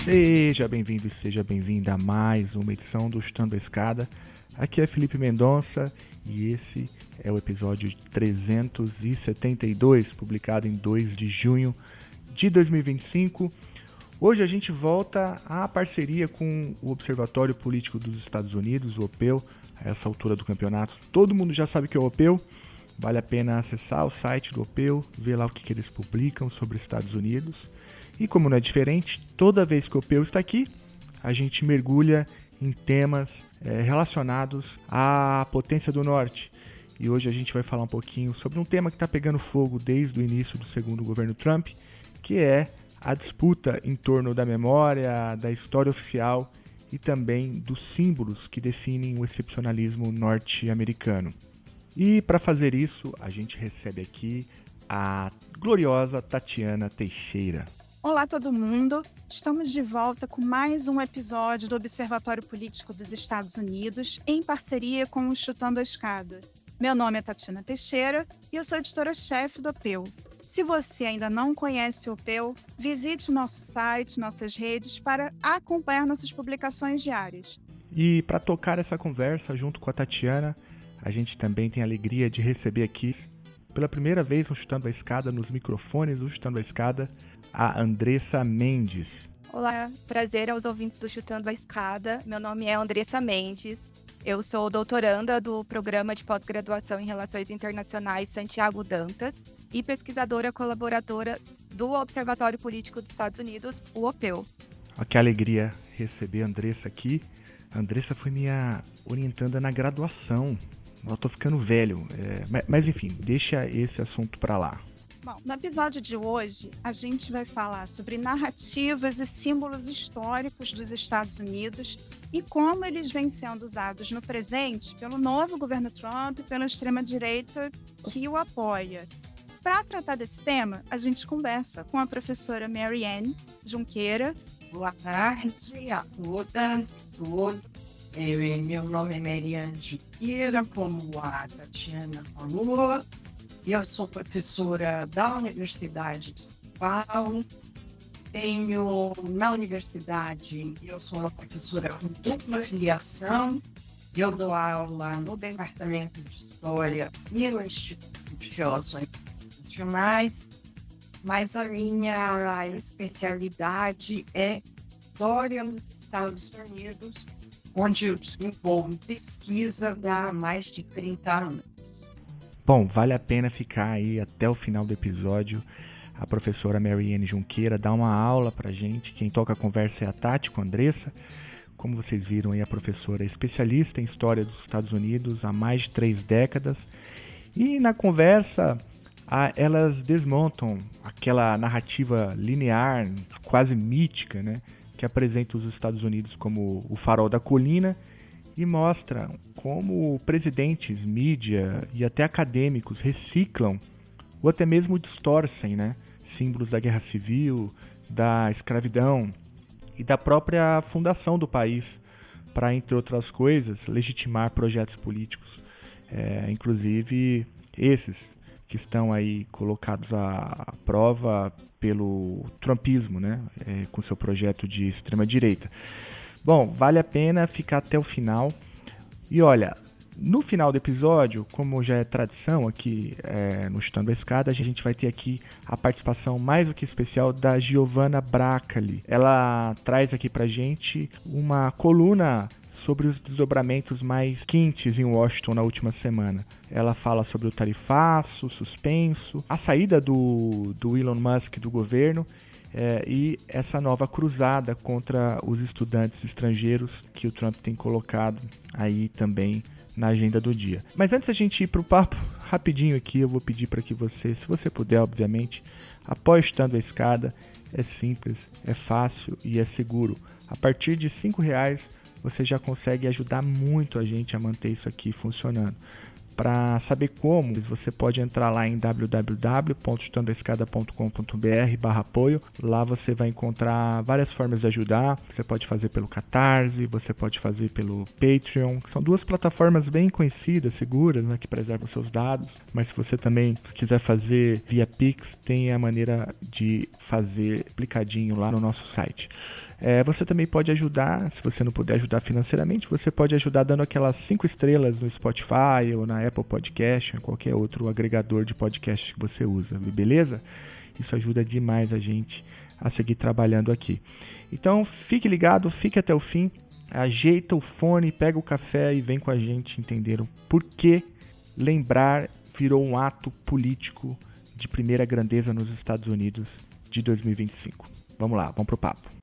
Seja bem-vindo e seja bem-vinda a mais uma edição do Chutando a Escada. Aqui é Felipe Mendonça e esse é o episódio 372, publicado em 2 de junho de 2025. Hoje a gente volta à parceria com o Observatório Político dos Estados Unidos, o OPEU. A essa altura do campeonato, todo mundo já sabe o que é o OPEU. Vale a pena acessar o site do OPEU, ver lá o que eles publicam sobre os Estados Unidos. E como não é diferente, toda vez que o OPEU está aqui, a gente mergulha em temas relacionados à potência do norte. E hoje a gente vai falar um pouquinho sobre um tema que está pegando fogo desde o início do segundo governo Trump, que é a disputa em torno da memória, da história oficial e também dos símbolos que definem o excepcionalismo norte-americano. E para fazer isso, a gente recebe aqui a gloriosa Tatiana Teixeira. Olá todo mundo, estamos de volta com mais um episódio do Observatório Político dos Estados Unidos, em parceria com o Chutando a Escada. Meu nome é Tatiana Teixeira e eu sou editora-chefe do OPEU. Se você ainda não conhece o OPEU, visite o nosso site, nossas redes para acompanhar nossas publicações diárias. E para tocar essa conversa junto com a Tatiana, a gente também tem a alegria de receber aqui, pela primeira vez no Chutando a Escada, nos microfones do Chutando a Escada, a Andressa Mendes. Olá, prazer aos ouvintes do Chutando a Escada. Meu nome é Andressa Mendes. Eu sou doutoranda do Programa de Pós-Graduação em Relações Internacionais Santiago Dantas e pesquisadora colaboradora do Observatório Político dos Estados Unidos, o OPEU. Que alegria receber a Andressa aqui. A Andressa foi minha orientanda na graduação. Eu tô ficando velho, mas enfim, deixa esse assunto para lá. Bom, no episódio de hoje, a gente vai falar sobre narrativas e símbolos históricos dos Estados Unidos e como eles vêm sendo usados no presente pelo novo governo Trump e pela extrema-direita que o apoia. Para tratar desse tema, a gente conversa com a professora Marianne Junqueira. Boa tarde a todas e todos. Meu nome é Marianne Junqueira, como a Tatiana falou. Eu sou professora da Universidade de São Paulo. Na universidade, eu sou uma professora com dupla filiação. Eu dou aula no Departamento de História e no Instituto de Relações Internacionais, mas a minha especialidade é História dos Estados Unidos, onde eu desenvolvo pesquisa há mais de 30 anos. Bom, vale a pena ficar aí até o final do episódio. A professora Marianne Junqueira dá uma aula pra gente. Quem toca a conversa é a Tati com a Andressa. Como vocês viram aí, a professora é especialista em história dos Estados Unidos há mais de 3 décadas. E na conversa, elas desmontam aquela narrativa linear, quase mítica, né, que apresenta os Estados Unidos como o farol da colina e mostra como presidentes, mídia e até acadêmicos reciclam ou até mesmo distorcem, né, símbolos da guerra civil, da escravidão e da própria fundação do país para, entre outras coisas, legitimar projetos políticos, inclusive esses que estão aí colocados à prova pelo trumpismo, né, com seu projeto de extrema-direita. Bom, vale a pena ficar até o final. E olha, no final do episódio, como já é tradição aqui no Chutando a Escada, a gente vai ter aqui a participação mais do que especial da Giovanna Bracali. Ela traz aqui pra gente uma coluna sobre os desdobramentos mais quentes em Washington na última semana. Ela fala sobre o tarifaço, o suspenso, a saída do Elon Musk do governo e essa nova cruzada contra os estudantes estrangeiros que o Trump tem colocado aí também na agenda do dia. Mas antes da gente ir para o papo, rapidinho aqui, eu vou pedir para que você, se você puder, obviamente, apoie Chutando a Escada. É simples, é fácil e é seguro. A partir de R$ 5 você já consegue ajudar muito a gente a manter isso aqui funcionando. Para saber como, você pode entrar lá em www.chutandoaescada.com.br/apoio. Lá você vai encontrar várias formas de ajudar. Você pode fazer pelo Catarse, você pode fazer pelo Patreon, que são duas plataformas bem conhecidas, seguras, né, que preservam seus dados. Mas se você também quiser fazer via Pix, tem a maneira de fazer aplicadinho lá no nosso site. Você também pode ajudar, se você não puder ajudar financeiramente, você pode ajudar dando aquelas 5 estrelas no Spotify ou na Apple Podcast, ou qualquer outro agregador de podcast que você usa, beleza? Isso ajuda demais a gente a seguir trabalhando aqui. Então fique ligado, fique até o fim, ajeita o fone, pega o café e vem com a gente entender o porquê lembrar virou um ato político de primeira grandeza nos Estados Unidos de 2025. Vamos lá, vamos pro papo.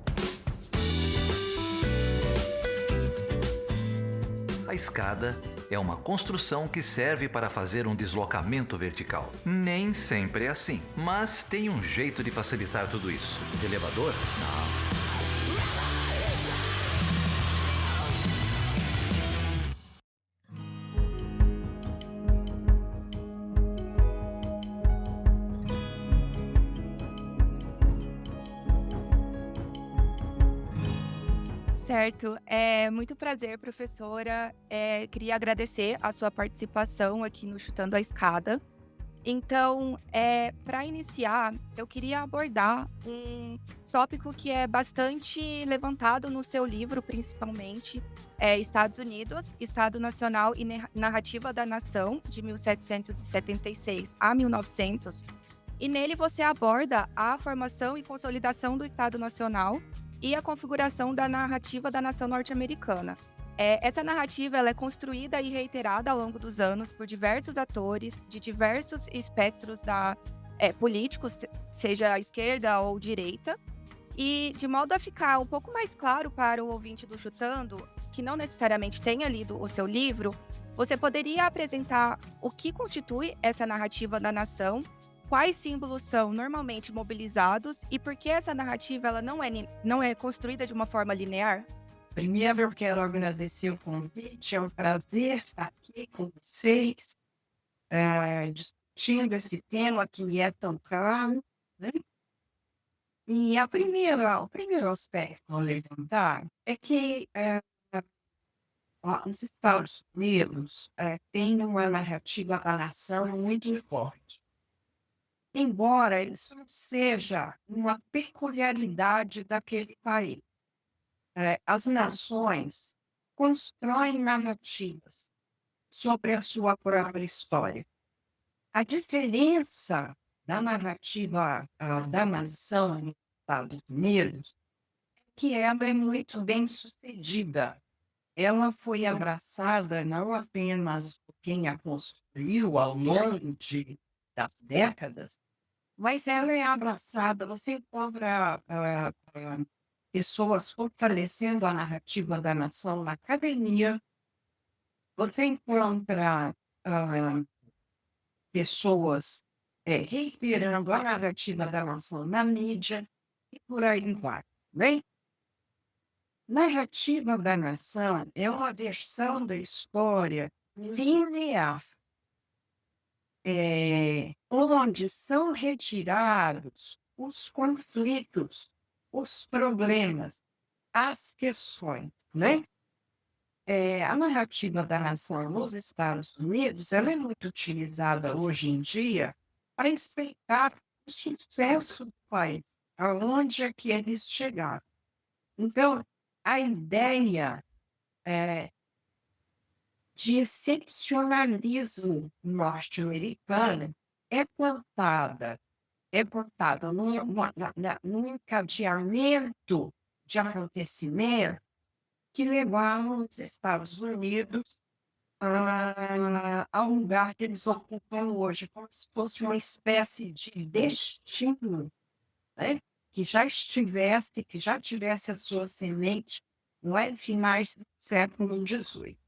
A escada é uma construção que serve para fazer um deslocamento vertical. Nem sempre é assim, mas tem um jeito de facilitar tudo isso. Elevador? Não. Certo, é muito prazer, professora. Queria agradecer a sua participação aqui no Chutando a Escada. Então, para iniciar, eu queria abordar um tópico que é bastante levantado no seu livro, principalmente, Estados Unidos, Estado Nacional e Narrativa da Nação, de 1776 a 1900. E nele você aborda a formação e consolidação do Estado Nacional e a configuração da narrativa da nação norte-americana. Essa narrativa ela é construída e reiterada ao longo dos anos por diversos atores de diversos espectros políticos, seja à esquerda ou direita, e de modo a ficar um pouco mais claro para o ouvinte do Chutando, que não necessariamente tenha lido o seu livro, você poderia apresentar o que constitui essa narrativa da nação, quais símbolos são normalmente mobilizados e por que essa narrativa ela não é construída de uma forma linear? Primeiro, eu quero agradecer o convite. É um prazer estar aqui com vocês, discutindo esse tema que é tão caro, né? E o primeiro aspecto a levantar é que os Estados Unidos têm uma narrativa da nação muito forte. Embora isso não seja uma peculiaridade daquele país. As nações constroem narrativas sobre a sua própria história. A diferença da narrativa da nação nos Estados Unidos é que ela é muito bem sucedida. Ela foi abraçada não apenas por quem a construiu ao longo das décadas, mas ela é abraçada. Você encontra pessoas fortalecendo a narrativa da nação na academia, você encontra pessoas reiterando a narrativa da nação na mídia e por aí vai, né? Narrativa da nação é uma versão da história linear, onde são retirados os conflitos, os problemas, as questões, né? A narrativa da nação nos Estados Unidos ela é muito utilizada hoje em dia para explicar o sucesso do país, aonde é que eles chegaram. Então, a ideia de excepcionalismo norte-americano é contada num encadeamento de acontecimentos que levaram os Estados Unidos ao lugar que eles ocupam hoje, como se fosse uma espécie de destino, né? Que já tivesse a sua semente no finais do século XVIII.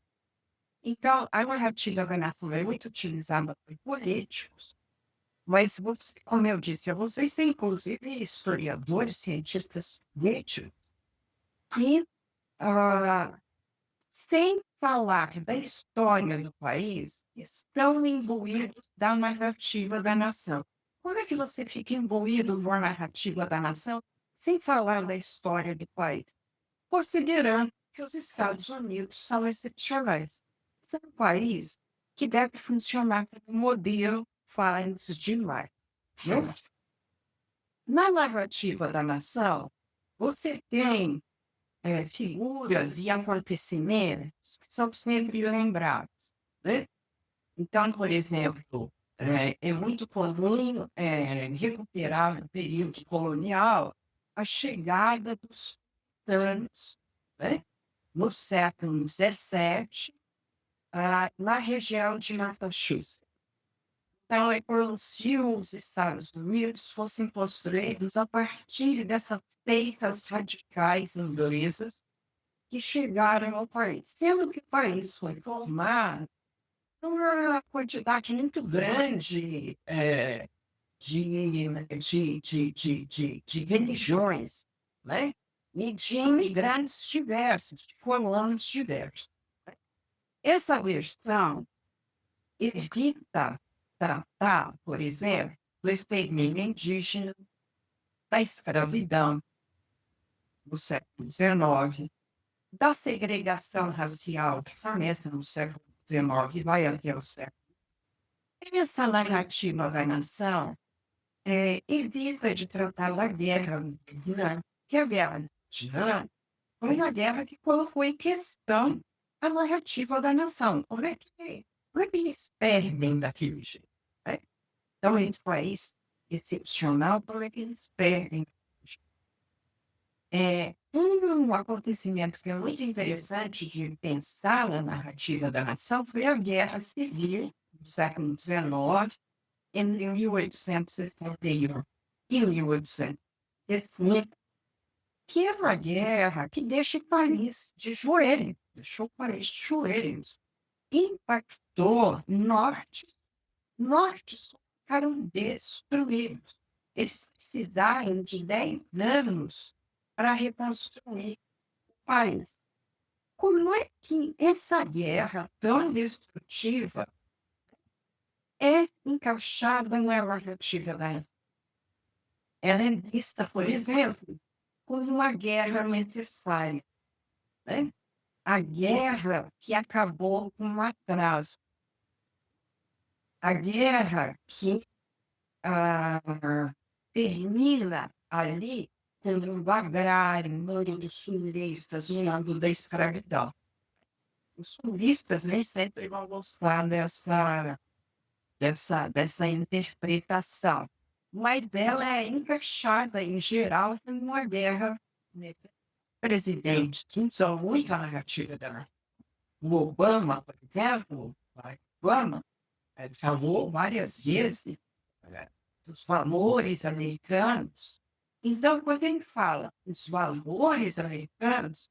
Então, a narrativa da nação é muito utilizada por políticos, mas, como eu disse, vocês têm, inclusive, historiadores, cientistas políticos, que, sem falar da história do país, estão imbuídos da narrativa da nação. Como é que você fica imbuído na narrativa da nação sem falar da história do país? Considerando que os Estados Unidos são excepcionais. São um país que deve funcionar como modelo antes de mais. Na narrativa da nação, você tem figuras e acontecimentos que são sempre lembrados. Né? Então, por exemplo, é muito comum recuperar no período colonial a chegada dos sultanos, né? No século XVII, na região de Massachusetts. Então, é como se os Estados Unidos fossem construídos a partir dessas seitas radicais inglesas que chegaram ao país. Sendo que o país foi formado por uma quantidade muito grande de religiões, né? E de imigrantes diversos, de colonos diversos. Essa versão evita tratar, por exemplo, do extermínio indígena, da escravidão no século XIX, da segregação racial que começa no século XIX e vai até o século. Essa narrativa da nação evita de tratar da guerra no Vietnã, que a guerra no Vietnã foi uma guerra que colocou em questão a narrativa da nação. Como é que eles perdem daquele jeito? Né? Então, esse país excepcional, como é que eles perdem? Um acontecimento que é muito interessante de pensar na narrativa da nação foi a Guerra Civil do século XIX, entre 1861 e 1860, que é uma guerra que deixa o país de joelhos, deixou o país de joelhos, impactou nortes ficaram destruídos. Eles precisaram de 10 anos para reconstruir o país. Como é que essa guerra tão destrutiva é encaixada na narrativa da nação? Ela é vista, por exemplo, como uma guerra necessária. Né? A guerra que acabou com um atraso. A guerra que termina ali quando o agrário, no dos sulistas, o lado da escravidão. Os sulistas nem sempre vão gostar dessa interpretação, mas ela é encaixada, em geral, em uma guerra presidente, que usou muito a narrativa dela. O Obama, por exemplo, falou várias vezes dos valores americanos. Então, quando ele fala dos valores americanos,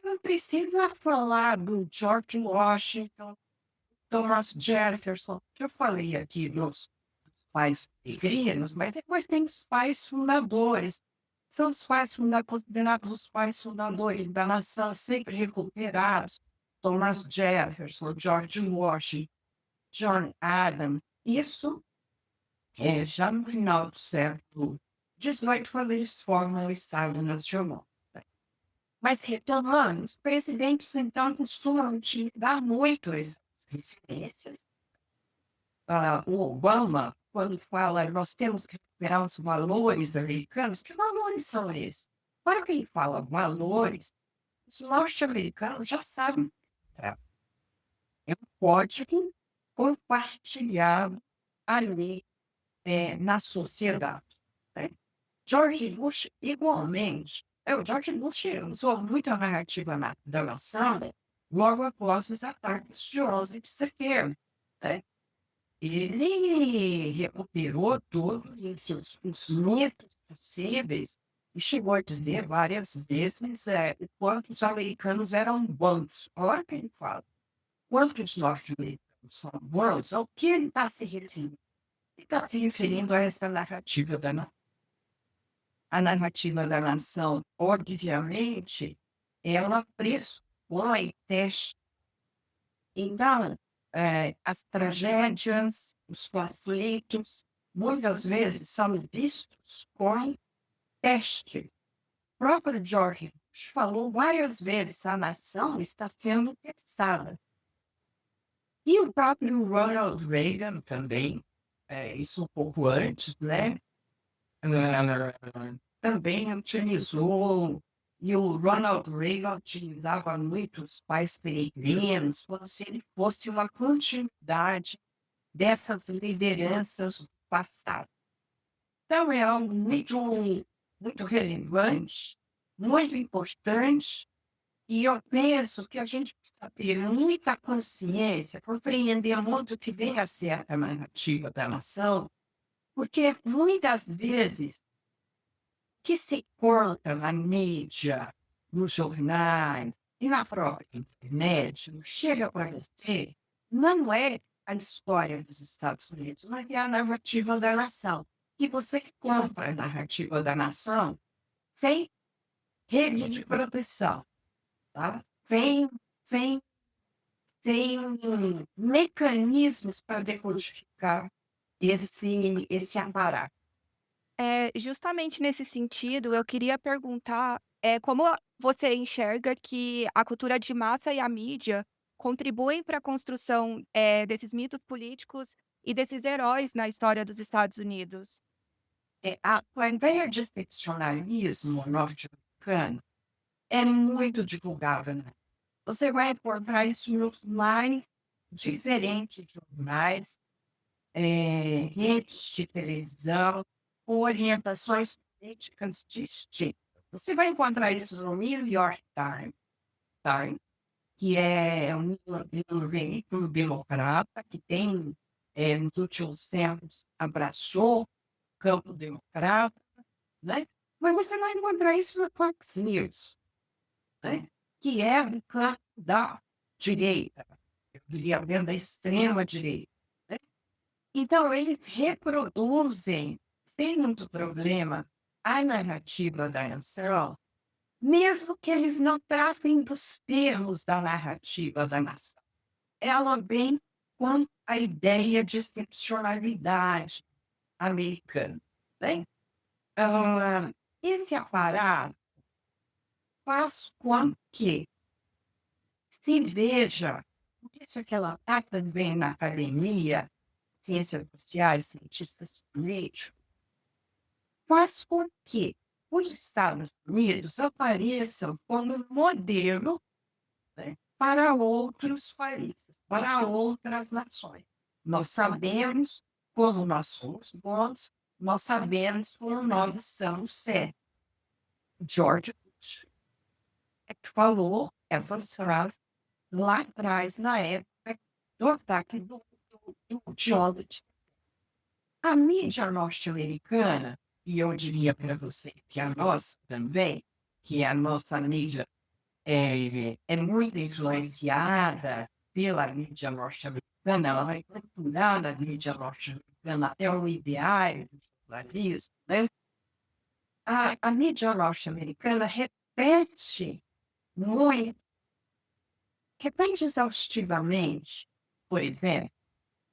não precisa falar do George Washington, Thomas Jefferson, que eu falei aqui dos pais pequenos, mas depois tem os pais fundadores. São os pais considerados os pais fundadores da nação, sempre recuperados. Thomas Jefferson, George Washington, John Adams. Isso já no final do século XVIII, quando eles formam o Estado Nacional. Mas retomando, os presidentes, então, costumam utilizar muito essas referências. O Obama, quando fala nós temos que recuperar os valores americanos, que valores são esses? Para quem fala valores, os norte-americanos já sabem. É um código compartilhado ali na sociedade. Né? George Bush, igualmente, o George Bush usou muito a narrativa da nação logo após os ataques de 11 de setembro. Né? Ele recuperou todos os mitos possíveis e chegou a dizer várias vezes o quanto os americanos eram bons. Olha o que ele fala. Quantos norte-americanos são bons? Ao que ele está se referindo? Ele está se referindo a essa narrativa da nação. A narrativa da nação, obviamente, ela pressupõe teste Então, as tragédias, os conflitos, muitas vezes são vistos como testes. O próprio George Bush falou várias vezes: a nação está sendo testada. E o próprio Ronald Reagan também, isso um pouco antes, né? Também utilizou, e o Ronald Reagan utilizava muito os pais peregrinos, como se ele fosse uma continuidade dessas lideranças do passado. Então, é algo muito relevante, muito importante, e eu penso que a gente precisa ter muita consciência, compreender muito o que vem a ser a narrativa da nação, porque muitas vezes que se conta na mídia, nos jornais e na própria internet, chega a aparecer, não é a história dos Estados Unidos, mas é a narrativa da nação. E você compra a narrativa da nação sem rede de proteção, tá? Sem mecanismos para decodificar esse aparato. Justamente nesse sentido, eu queria perguntar, como você enxerga que a cultura de massa e a mídia contribuem para a construção, desses mitos políticos e desses heróis na história dos Estados Unidos? A ideia de excepcionalismo norte-americano é muito divulgada, né? Você vai encontrar isso nos mais diferentes jornais, redes de televisão, com orientações políticas distintas. Você vai encontrar isso no New York Times, tá? Que é um veículo democrata que tem, nos últimos tempos, abraçou o campo democrata, né? Mas você vai encontrar isso no Fox News, né? Que é o campo da direita, eu diria bem da extrema direita, né? Então, eles reproduzem, sem muito problema, a narrativa da nação, mesmo que eles não tratem dos termos da narrativa da nação. Ela vem com a ideia de excepcionalidade americana, né? Esse aparato faz com que se veja, por isso que ela está também na academia, ciências sociais, cientistas políticos, faz com que os Estados Unidos apareçam como modelo, né, para outros países, para outras nações. Nós sabemos como nós somos bons, nós sabemos como nós estamos certos. George Bush que falou essas frases lá atrás, na época do ataque do Joseph. A mídia norte-americana, e eu diria para vocês que a nossa também, que a nossa mídia é muito influenciada pela mídia norte-americana, ela vai procurar na mídia norte-americana até o ideário do jornalismo, né? A mídia norte-americana repete exaustivamente, por exemplo,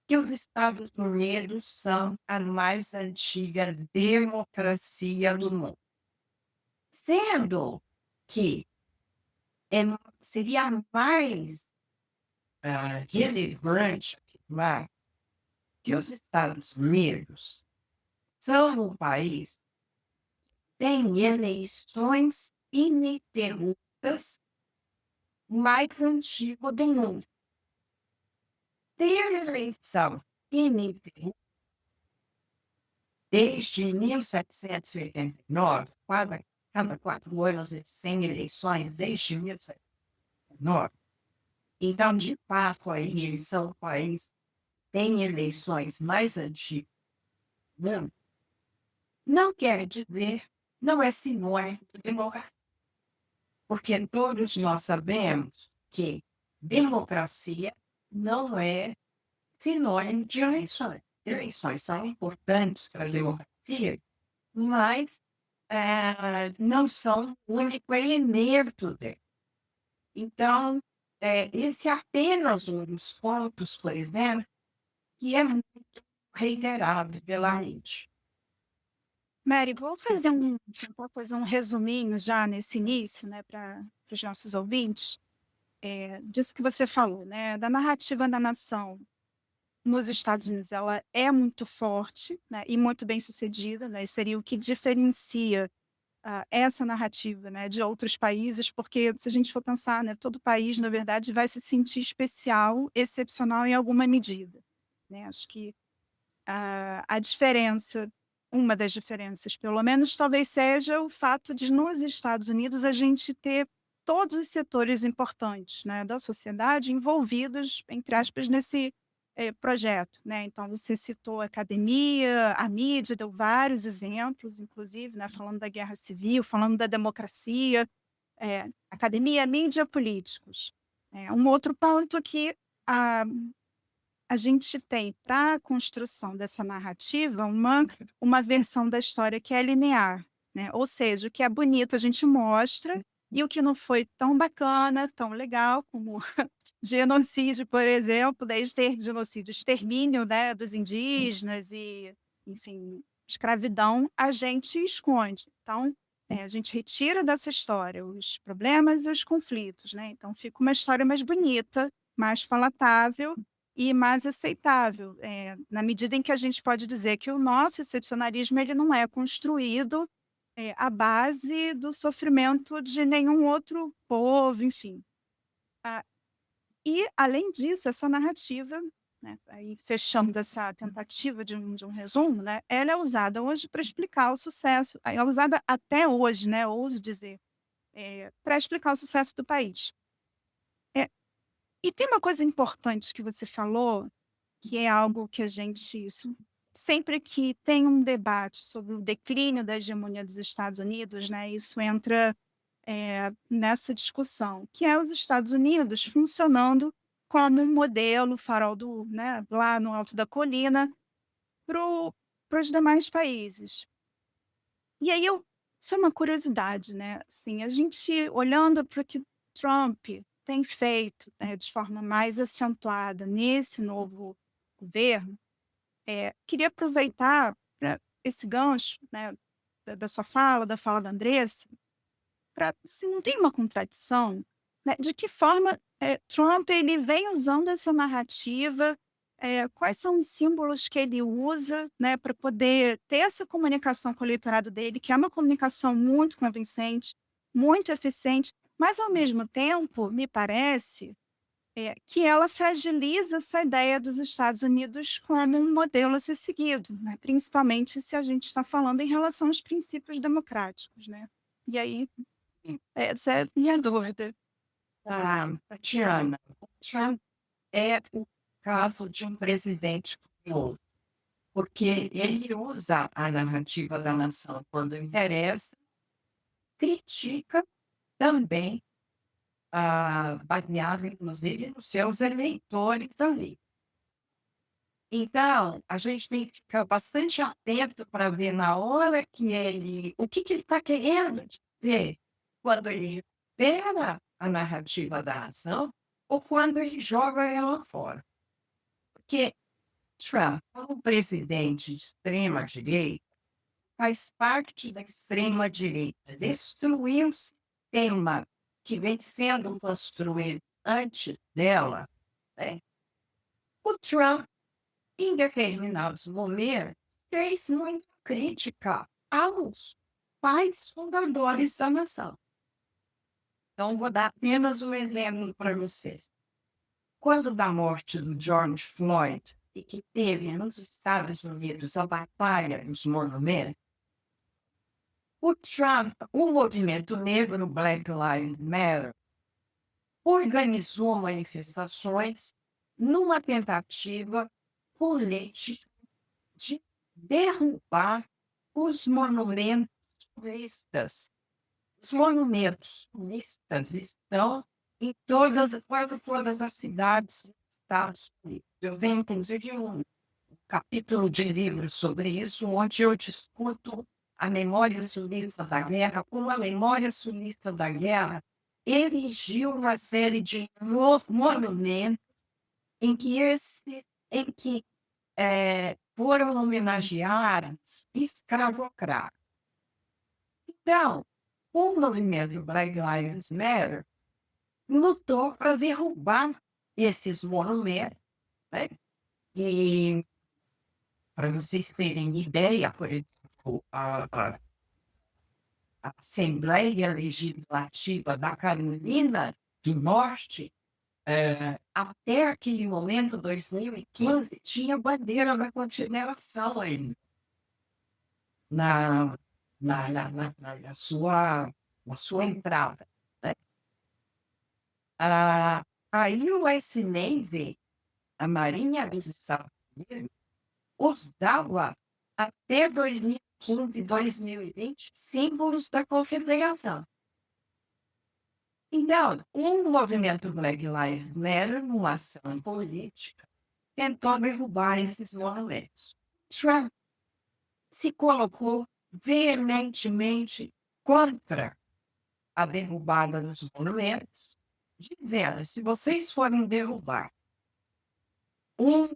que os Estados Unidos são a mais antiga democracia do mundo. Sendo que seria mais relevante afirmar que os Estados Unidos são um país que tem eleições ininterruptas mais antigo do mundo. Ter eleição ininterrupta desde 1789, cada 4 anos sem eleições desde 1789. Então, de fato, aí eles são o país que tem eleições mais antigas do mundo. Não quer dizer, não é sinônimo de democracia. Porque todos nós sabemos que democracia não é sinônimo de eleições. Eleições são importantes para a democracia, mas não são o único elemento dela. Então, esse é apenas um dos pontos, por exemplo, que é muito reiterado pela mente. Mary, vou tentar fazer um resuminho já nesse início, né, para os nossos ouvintes, disso que você falou, né, da narrativa da nação nos Estados Unidos. Ela é muito forte, né, e muito bem sucedida, né, e seria o que diferencia essa narrativa, né, de outros países, porque se a gente for pensar, né, todo país, na verdade, vai se sentir especial, excepcional em alguma medida, né? Acho que a diferença, uma das diferenças, pelo menos, talvez seja o fato de, nos Estados Unidos, a gente ter todos os setores importantes, né, da sociedade envolvidos, entre aspas, nesse projeto, né? Então, você citou a academia, a mídia, deu vários exemplos, inclusive, né, falando da guerra civil, falando da democracia, academia, mídia, políticos. Um outro ponto que a gente tem para a construção dessa narrativa uma versão da história que é linear, né? Ou seja, o que é bonito a gente mostra e o que não foi tão bacana, tão legal, como genocídio, por exemplo, desde genocídio, extermínio, né, dos indígenas e, enfim, escravidão, a gente esconde. Então, a gente retira dessa história os problemas e os conflitos, né? Então, fica uma história mais bonita, mais palatável e mais aceitável, na medida em que a gente pode dizer que o nosso excepcionalismo ele não é construído à base do sofrimento de nenhum outro povo, enfim. E, além disso, essa narrativa, né, aí fechando essa tentativa de um resumo, né, ela é usada hoje para explicar o sucesso, é usada até hoje, né, ouso dizer, para explicar o sucesso do país. É, e tem uma coisa importante que você falou, que é algo que a gente, sempre que tem um debate sobre o declínio da hegemonia dos Estados Unidos, né, isso entra nessa discussão, que é os Estados Unidos funcionando como um modelo farol né, lá no alto da colina para os demais países. E aí isso é uma curiosidade, né? Assim, a gente olhando para o que Trump tem feito, né, de forma mais acentuada nesse novo governo, queria aproveitar esse gancho, né, da sua fala, da fala da Andressa, se não tem uma contradição, né, de que forma Trump ele vem usando essa narrativa, quais são os símbolos que ele usa, né, para poder ter essa comunicação com o eleitorado dele, que é uma comunicação muito convincente, muito eficiente, mas ao mesmo tempo, me parece, que ela fragiliza essa ideia dos Estados Unidos como um modelo a ser seguido, né, principalmente se a gente está falando em relação aos princípios democráticos, né? E aí essa é a minha dúvida. Tatiana, o Trump é o caso de um presidente curioso, porque ele usa a narrativa da nação quando interessa, critica também, baseado inclusive nos seus eleitores ali. Então, a gente tem que ficar bastante atento para ver na hora que o que ele está querendo dizer quando ele recupera a narrativa da nação ou quando ele joga ela fora. Porque Trump, como presidente de extrema-direita, faz parte da extrema-direita. Destruir o sistema que vem sendo construído antes dela, né? O Trump, em determinados momentos, fez muita crítica aos pais fundadores da nação. Então, vou dar apenas um exemplo para vocês. Quando da morte do George Floyd, e que teve nos Estados Unidos a Batalha dos Monumentos, o Trump, o movimento negro Black Lives Matter, organizou manifestações numa tentativa política de derrubar os monumentos turistas. Os monumentos turistas estão em quase todas as cidades dos Estados Unidos. Eu tenho, inclusive, um capítulo de livro sobre isso, onde eu discuto a memória sulista da guerra, como a memória sulista da guerra erigiu uma série de monumentos em que foram homenageados escravocratas. Então, o movimento Black Lives Matter lutou para derrubar esses monumentos, né? E, para vocês terem ideia, por exemplo, a Assembleia Legislativa da Carolina do Norte, até aquele momento, 2015, tinha bandeira da Confederação ainda na sua entrada, né? A US Navy, a Marinha dos Estados Unidos, usava até 2015, 2020, símbolos da Confederação. Então, o movimento Black Lives Matter, numa ação política, tentou derrubar esses monumentos. Trump se colocou veementemente contra a derrubada dos monumentos, dizendo: se vocês forem derrubar o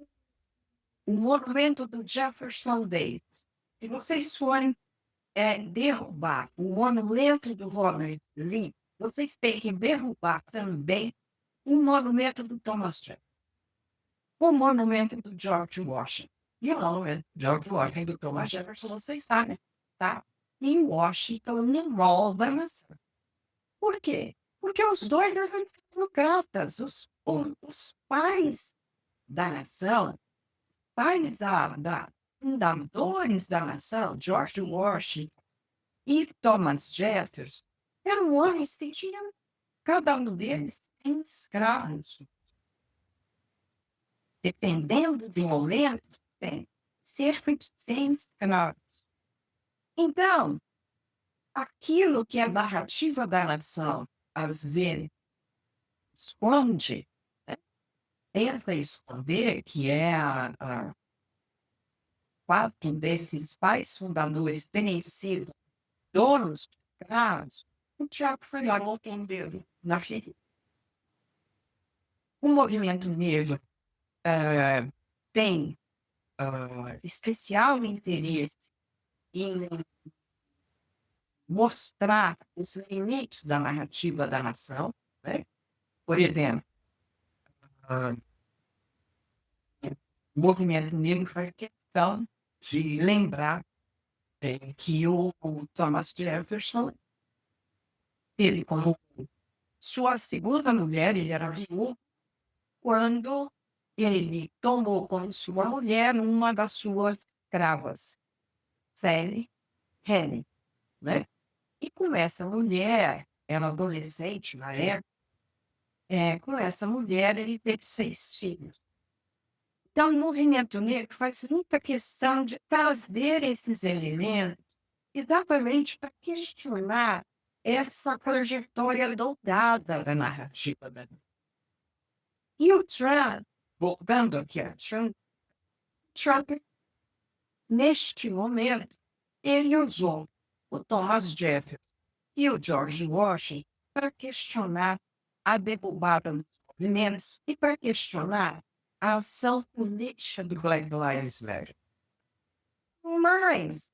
monumento do Jefferson Davis, se vocês forem derrubar o monumento do Robert Lee, vocês têm que derrubar também o monumento do Thomas Jefferson, o monumento do George Washington. E o monumento do George Washington e do Thomas Jefferson, vocês sabem, tá? E Washington no rol da nação. Por quê? Porque os dois eram democratas, os pais da nação, pais fundadores da nação, George Washington e Thomas Jefferson, eram homens que tinham, cada um deles, tem escravos. Dependendo do momento, tem cerca de 100 escravos. Então, aquilo que a narrativa da nação, às vezes, esconde, né? Tenta esconder, que é o fato desses pais fundadores terem sido donos de escravos, o Tiago foi lá entendeu na ferida. O movimento negro tem especial interesse em mostrar os limites da narrativa da nação, né? Por exemplo, o movimento negro faz questão de lembrar que o Thomas Jefferson, ele como sua segunda mulher, ele era viúvo, quando ele tomou como sua mulher uma das suas escravas, Sally Henning, né? E com essa mulher, ela adolescente na época, com essa mulher ele teve 6 filhos. Então, o movimento negro faz muita questão de trazer esses elementos exatamente para questionar essa trajetória dourada da narrativa. E o Trump, voltando aqui a Trump, neste momento, ele usou o Thomas Jefferson e o George Washington para questionar a derrubada dos movimentos e para questionar a ação política do Black Lives Matter. Mas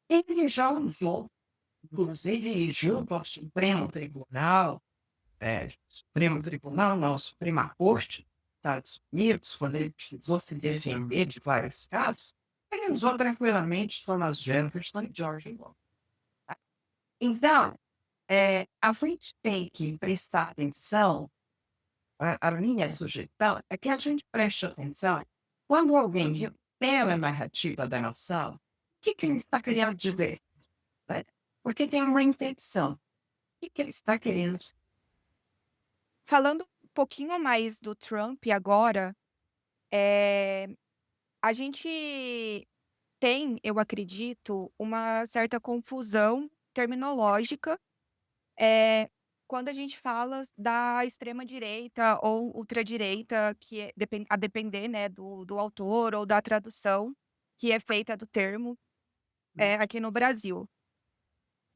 ele já usou, inclusive junto ao Supremo Tribunal, Suprema Corte dos Estados Unidos, quando ele precisou se defender de vários casos, ele usou tranquilamente Thomas Jefferson e George Washington. Então, a gente tem que prestar atenção. A minha sugestão é que a gente preste atenção quando alguém repela a narrativa da nação, o que ele está querendo dizer? Né? Porque tem uma intenção. O que ele está querendo dizer? Falando um pouquinho mais do Trump agora, a gente tem, eu acredito, uma certa confusão terminológica quando a gente fala da extrema-direita ou ultradireita, que é a depender, né, do autor ou da tradução que é feita do termo aqui no Brasil.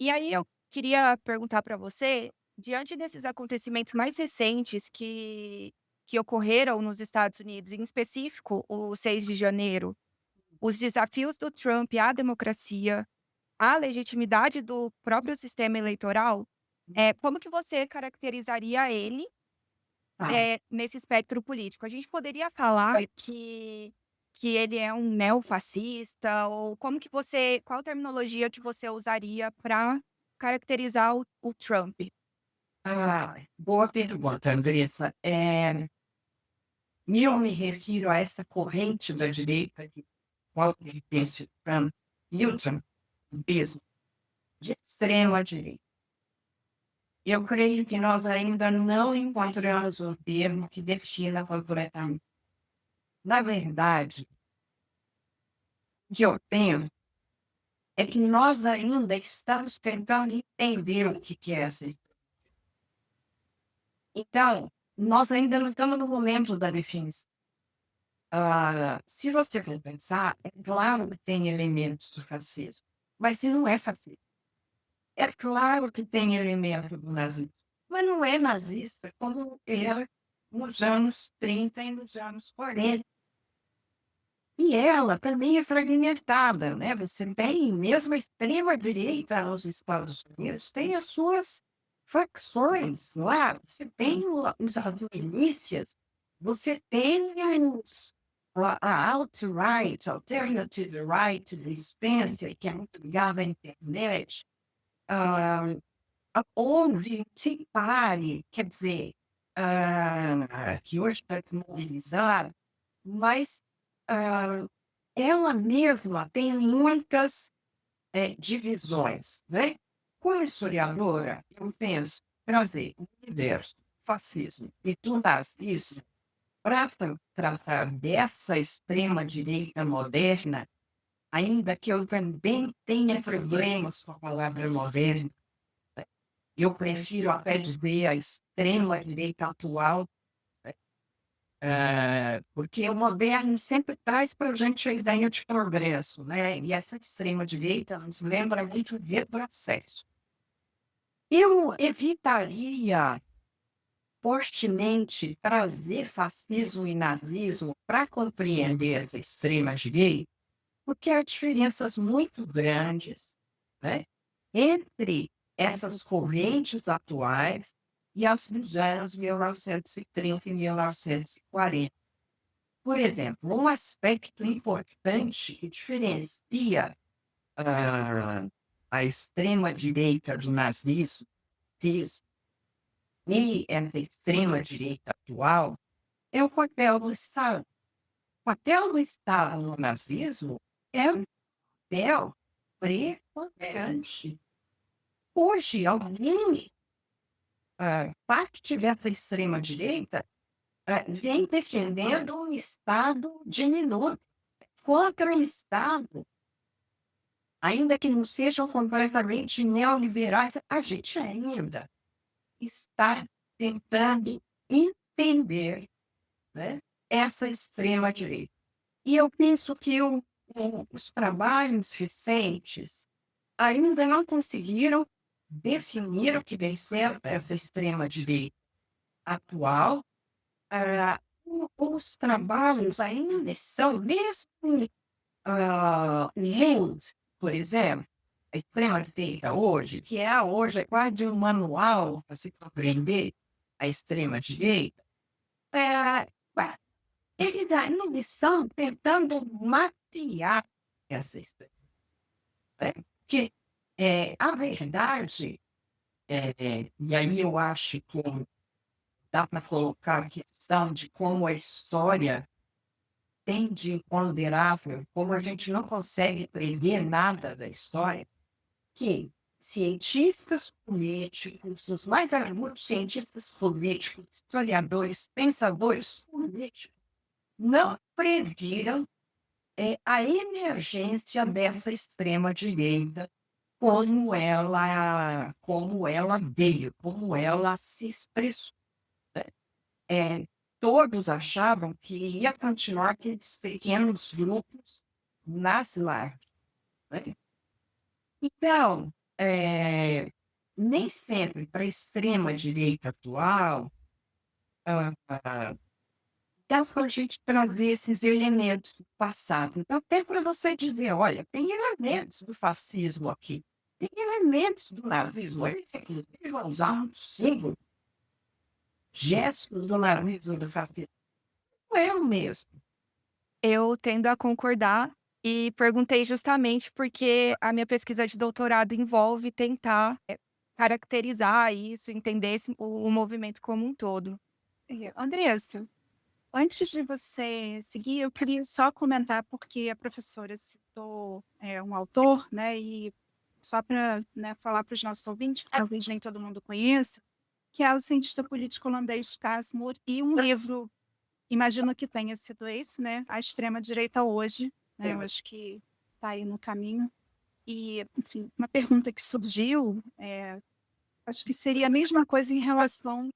E aí eu queria perguntar para você, diante desses acontecimentos mais recentes que ocorreram nos Estados Unidos, em específico o 6 de janeiro, os desafios do Trump à democracia, à legitimidade do próprio sistema eleitoral, como que você caracterizaria ele, Tá. nesse espectro político? A gente poderia falar que ele é um neofascista ou qual terminologia que você usaria para caracterizar o Trump? Boa pergunta, Andressa. Eu me refiro a essa corrente da direita que qual ele pensa Trump e o Trumpismo de extrema direita. Eu creio que nós ainda não encontramos um termo que defina completamente. Na verdade, o que eu penso é que nós ainda estamos tentando entender o que é essa. Então, nós ainda não estamos no momento da definição. Se você for pensar, é claro que tem elementos do fascismo, mas não é fascismo. É claro que tem elementos do nazismo, mas não é nazista como era nos anos 30 e nos anos 40. E ela também é fragmentada, né? Você tem, mesmo a extrema-direita nos Estados Unidos, tem as suas facções lá. Você tem as milícias, você tem a alt-right, alternative right de Spencer, que é muito ligada à internet. Houve um Tea Party, quer dizer, que hoje está desmobilizada, mas ela mesma tem muitas divisões, né? Como historiadora, eu penso trazer o universo do fascismo e do nazismo para tratar dessa extrema-direita moderna, ainda que eu também tenha problemas com a palavra moderna, né? Eu prefiro até dizer a extrema-direita atual, porque o moderno sempre traz para a gente a ideia de progresso, né? E essa extrema-direita nos lembra muito de retrocesso. Eu evitaria fortemente trazer fascismo e nazismo para compreender essa extrema-direita, porque há diferenças muito grandes, né, entre essas correntes atuais e as dos anos 1930 e 1940. Por exemplo, um aspecto importante que diferencia a extrema-direita do nazismo e essa extrema-direita atual é o papel do Estado. O papel do Estado no nazismo é um papel preponderante. Hoje, alguém, parte dessa extrema-direita, vem defendendo um Estado diminuto contra o Estado, ainda que não sejam completamente neoliberais. A gente ainda está tentando entender, né, essa extrema-direita. E eu penso que os trabalhos recentes ainda não conseguiram definir o que vem sendo essa extrema-direita atual. Os trabalhos ainda são, mesmo lendo, por exemplo, a extrema-direita hoje, que hoje é quase um manual para se compreender a extrema-direita, eles ainda estão tentando mapear essa extrema. Porque a verdade, e aí eu acho que dá para colocar a questão de como a história tem de imponderável, como a gente não consegue prever nada da história, que cientistas políticos, os mais muitos cientistas políticos, historiadores, pensadores políticos, não previram a emergência dessa extrema-direita, como ela veio, como ela se expressou. Todos achavam que ia continuar aqueles pequenos grupos nas lives, né? Então, nem sempre para a extrema-direita atual dá para a gente trazer esses elementos do passado. Então, até para você dizer, olha, tem elementos do fascismo aqui, tem elementos do nazismo. Eles, inclusive, vão usar um símbolo, gestos do nazismo e do fascismo. Não é o mesmo. Eu tendo a concordar e perguntei justamente porque a minha pesquisa de doutorado envolve tentar caracterizar isso, entender o movimento como um todo. Andressa, antes de você seguir, eu queria só comentar, porque a professora citou um autor, né? E só para falar para os nossos ouvintes, que talvez nem todo mundo conheça, que é o cientista político holandês Cas Mudde, e um livro, imagino que tenha sido esse, né? A Extrema-Direita Hoje, né? Eu acho que está aí no caminho. E, enfim, uma pergunta que surgiu, acho que seria a mesma coisa em relação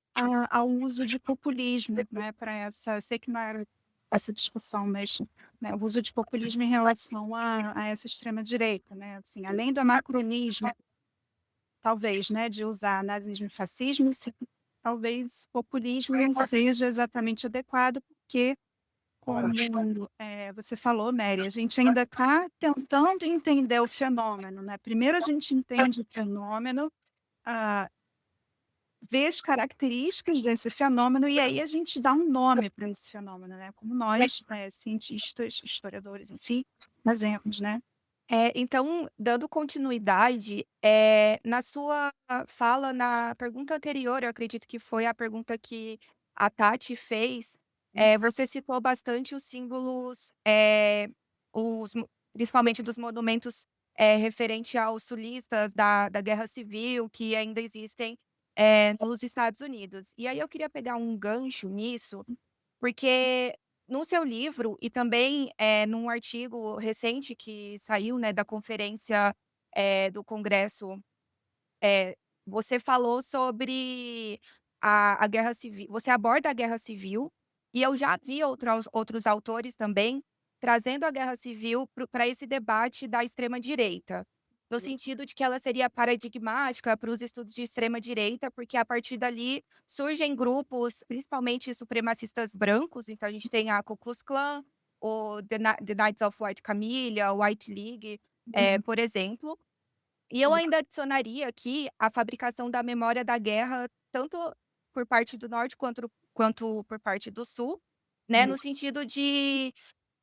ao uso de populismo, né? Para essa, eu sei que não era essa discussão, mas o uso de populismo em relação a essa extrema-direita, né? Assim, além do anacronismo, talvez, né, de usar nazismo e fascismo, talvez populismo não seja exatamente adequado, porque, como você falou, Mary, a gente ainda está tentando entender o fenômeno, né? Primeiro a gente entende o fenômeno, vê as características desse fenômeno e aí a gente dá um nome para esse fenômeno, né? Como nós, cientistas, historiadores, enfim, fazemos, né? Então, dando continuidade, na sua fala, na pergunta anterior, eu acredito que foi a pergunta que a Tati fez, você citou bastante os símbolos, principalmente dos monumentos referente aos sulistas da Guerra Civil, que ainda existem nos Estados Unidos. E aí eu queria pegar um gancho nisso, porque no seu livro e também, num artigo recente que saiu, né, da conferência, do Congresso, você falou sobre a guerra civil, você aborda a guerra civil, e eu já vi outros autores também trazendo a guerra civil para esse debate da extrema direita, no sentido de que ela seria paradigmática para os estudos de extrema direita, porque a partir dali surgem grupos, principalmente supremacistas brancos, então a gente tem a Ku Klux Klan, o The Knights of White Camellia, o White League, por exemplo. E eu ainda adicionaria aqui a fabricação da memória da guerra, tanto por parte do norte quanto por parte do sul, né, no sentido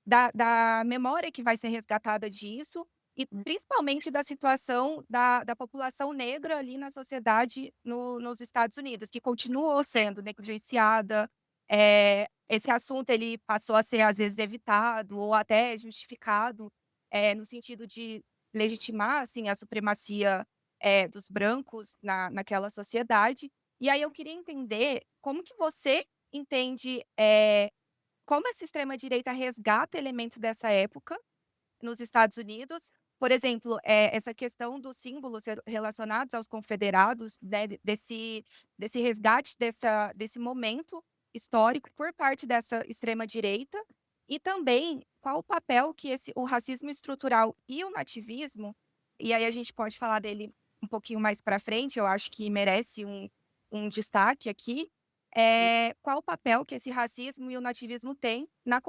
da memória que vai ser resgatada disso, e principalmente da situação da população negra ali na sociedade nos Estados Unidos, que continuou sendo negligenciada. Esse assunto ele passou a ser, às vezes, evitado ou até justificado, no sentido de legitimar, assim, a supremacia, dos brancos naquela sociedade. E aí eu queria entender como que você entende, como essa extrema-direita resgata elementos dessa época nos Estados Unidos. Por exemplo, essa questão dos símbolos relacionados aos confederados, né, desse resgate desse momento histórico por parte dessa extrema-direita, e também qual o papel que o racismo estrutural e o nativismo, e aí a gente pode falar dele um pouquinho mais para frente, eu acho que merece um destaque aqui, qual o papel que esse racismo e o nativismo têm na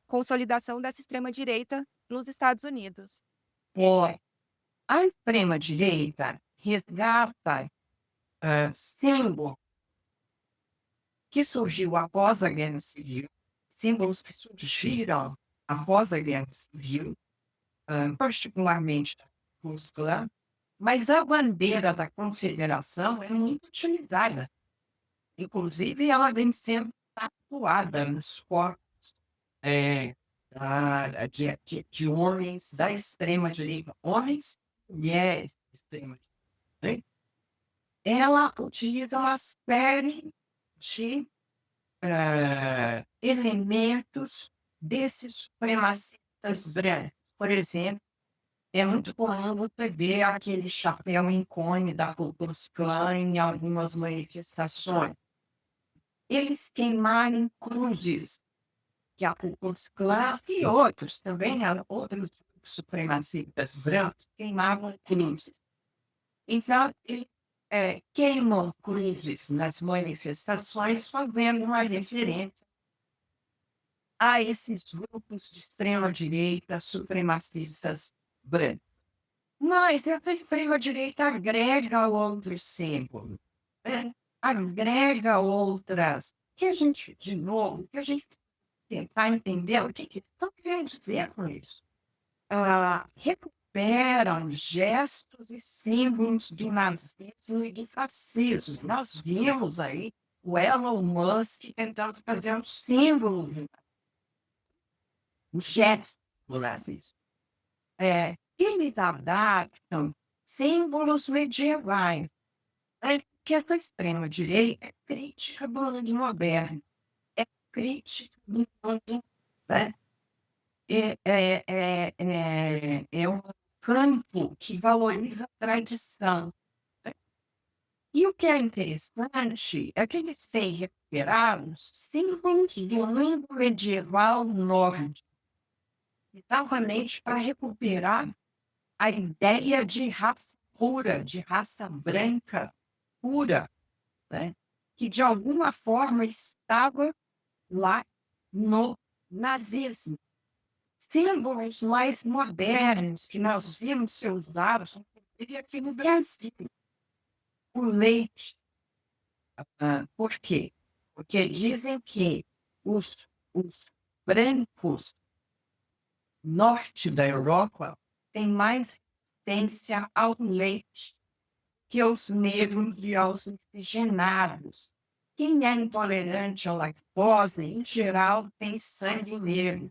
consolidação dessa extrema-direita nos Estados Unidos. A extrema-direita resgata símbolos que surgiu após a Guerra Civil, símbolos que surgiram após a Guerra Civil, particularmente da Ku Klux Klan, mas a bandeira da Confederação é muito utilizada. Inclusive, ela vem sendo tatuada nos corpos de homens da extrema-direita, homens e mulheres da extrema-direita. Ela utiliza uma série de elementos desses supremacistas brancos. Por exemplo, é muito comum você ver aquele chapéu em cone da Ku Klux Klan em algumas manifestações. Eles queimarem cruzes, que a Ku Klux Klan e outros também, outros supremacistas brancos queimavam cruzes. Então, eles queimam cruzes nas manifestações, fazendo uma referência a esses grupos de extrema-direita supremacistas brancos. Mas essa extrema-direita agrega outros símbolos, né? Agrega outras, que a gente tentar entender o que eles estão querendo dizer com isso. Recuperam gestos e símbolos do nazismo e do fascismo. Nós vimos aí o Elon Musk tentando fazer um símbolo, um gesto do nazismo. Eles adaptam símbolos medievais. Que essa extrema-direita é crítica do mundo moderno, é crítica do mundo, né? É um campo que valoriza a tradição. E o que é interessante é que eles têm recuperado símbolos do mundo medieval nórdico, exatamente para recuperar a ideia de raça pura, de raça branca pura, né? Que de alguma forma estava lá no nazismo. Símbolos mais modernos que nós vimos ser usados aqui no Brasil. O leite. Por quê? Porque dizem que os brancos norte da Europa têm mais resistência ao leite que os negros e aos miscigenados. Quem é intolerante à lactose, em geral, tem sangue negro.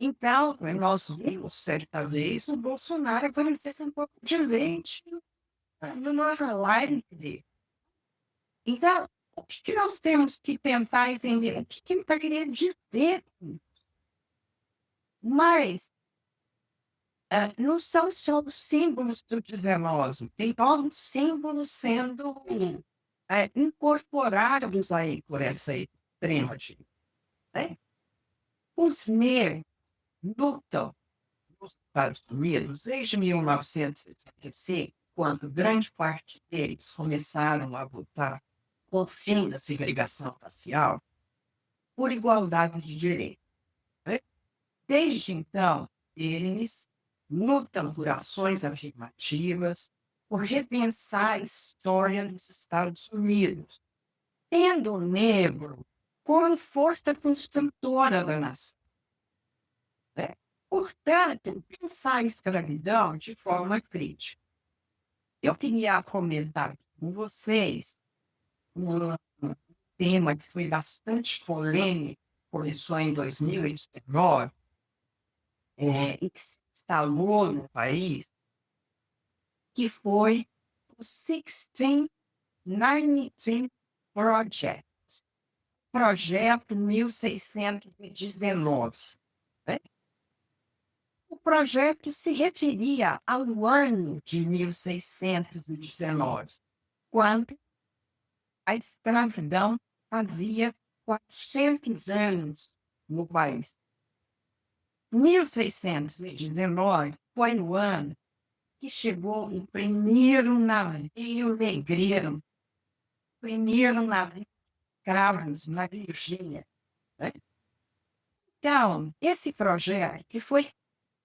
Então, nós vimos certa vez o Bolsonaro aparecer um pouco de leite numa live dele. Então, o que nós temos que tentar entender? O que ele está querendo dizer? Mas não são só os símbolos do 19, tem alguns símbolos sendo incorporados aí por essa extrema direita. Né? Os negros lutam nos Estados Unidos desde 1965, quando grande parte deles começaram a lutar por fim da segregação racial, por igualdade de direitos. Né? Desde então, eles lutam por ações afirmativas, por repensar a história dos Estados Unidos, tendo o negro como força construtora da nação. Né? Portanto, pensar a escravidão de forma crítica. Eu queria comentar com vocês um tema que foi bastante polêmico, começou em 2019, e que se instalou no país, que foi o 1619 Project, projeto 1619. Né? O projeto se referia ao ano de 1619, quando a escravidão fazia 400 anos no país. 1619 foi o ano que chegou o primeiro navio negreiro, primeiro navio de escravos na Virgínia. Né? Então, esse projeto, que foi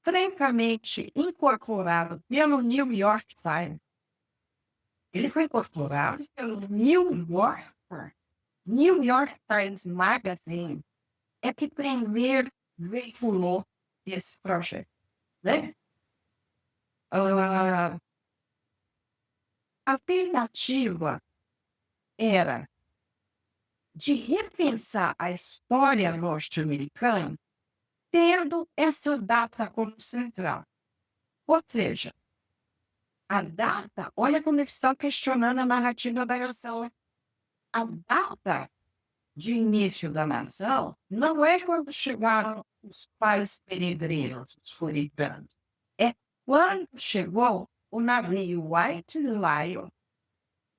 francamente incorporado pelo New York Times, ele foi incorporado pelo New York Times Magazine, é que primeiro veiculou esse projeto. Né? A alternativa era de repensar a história norte-americana tendo essa data como central. Ou seja, a data, olha como eles estão questionando a narrativa da nação. A data de início da nação não é quando chegaram os pares peregrinos, os puritanos. É quando chegou o navio White Lion,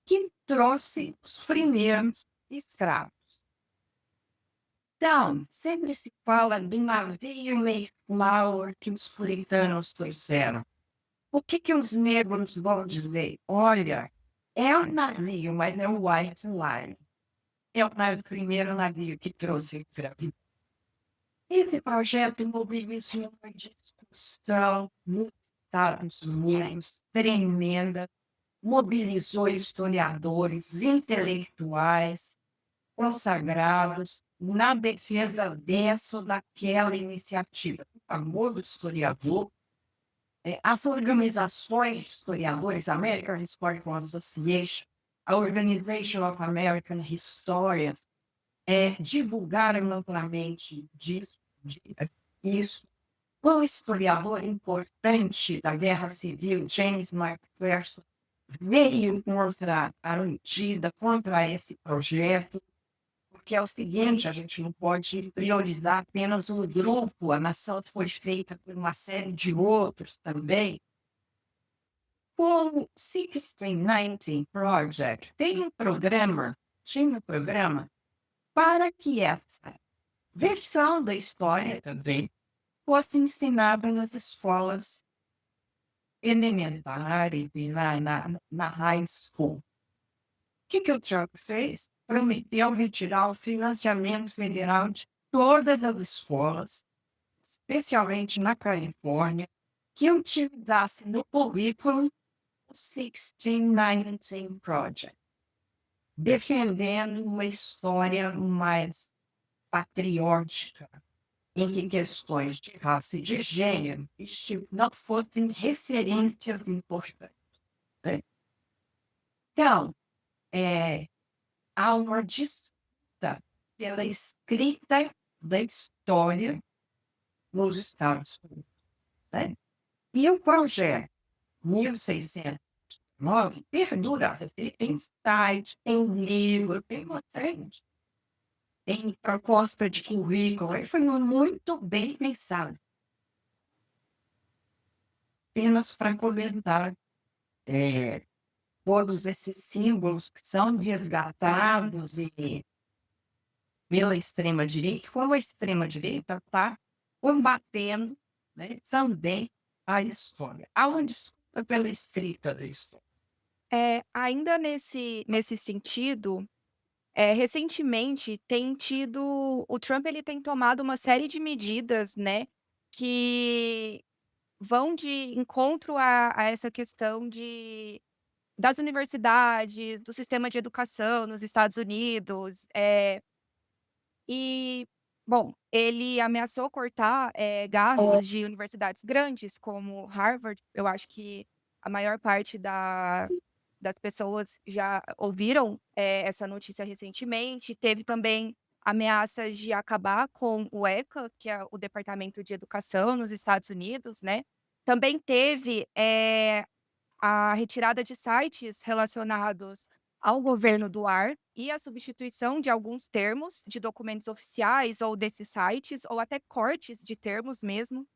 que trouxe os primeiros escravos. Então, sempre se fala do navio Mayflower que os puritanos trouxeram. O que os negros vão dizer? Olha, É um navio, mas é o White Line. É o primeiro navio que trouxe escravidão. Esse projeto mobilizou uma discussão nos Estados Unidos tremenda, mobilizou historiadores, intelectuais, consagrados na defesa dessa ou daquela iniciativa. O famoso historiador, as organizações de historiadores, American Historical Association, a Organization of American Historians, divulgaram amplamente isso. O historiador importante da Guerra Civil, James McPherson, veio contra a medida, contra esse projeto, porque é o seguinte, a gente não pode priorizar apenas um grupo, a nação foi feita por uma série de outros também. O 1619 Project tinha um programa para que essa versão da história também fosse ensinada nas escolas elementares e na high school. O que o Trump fez? Prometeu retirar o financiamento federal de todas as escolas, especialmente na Califórnia, que utilizasse no currículo o 1619 Project, defendendo uma história mais patriótica, em que questões de raça e de gênero não fossem referências importantes. Né? Então, há uma disputa pela escrita da história nos Estados Unidos. Né? E o projeto 1609 perdura. Ele tem site, tem livro, tem uma série de em proposta de currículo, ele foi muito bem pensado. Apenas para comentar todos esses símbolos que são resgatados pela extrema-direita, como a extrema-direita está combatendo, né, também a história. Há uma disputa pela escrita da história. Ainda nesse sentido, recentemente o Trump ele tem tomado uma série de medidas, né, que vão de encontro a essa questão das universidades, do sistema de educação nos Estados Unidos. Bom, ele ameaçou cortar gastos de universidades grandes, como Harvard. Eu acho que a maior parte das pessoas já ouviram essa notícia recentemente. Teve também ameaças de acabar com o ECA, que é o Departamento de Educação nos Estados Unidos, né? Também teve a retirada de sites relacionados ao governo do ar e a substituição de alguns termos de documentos oficiais ou desses sites, ou até cortes de termos mesmo.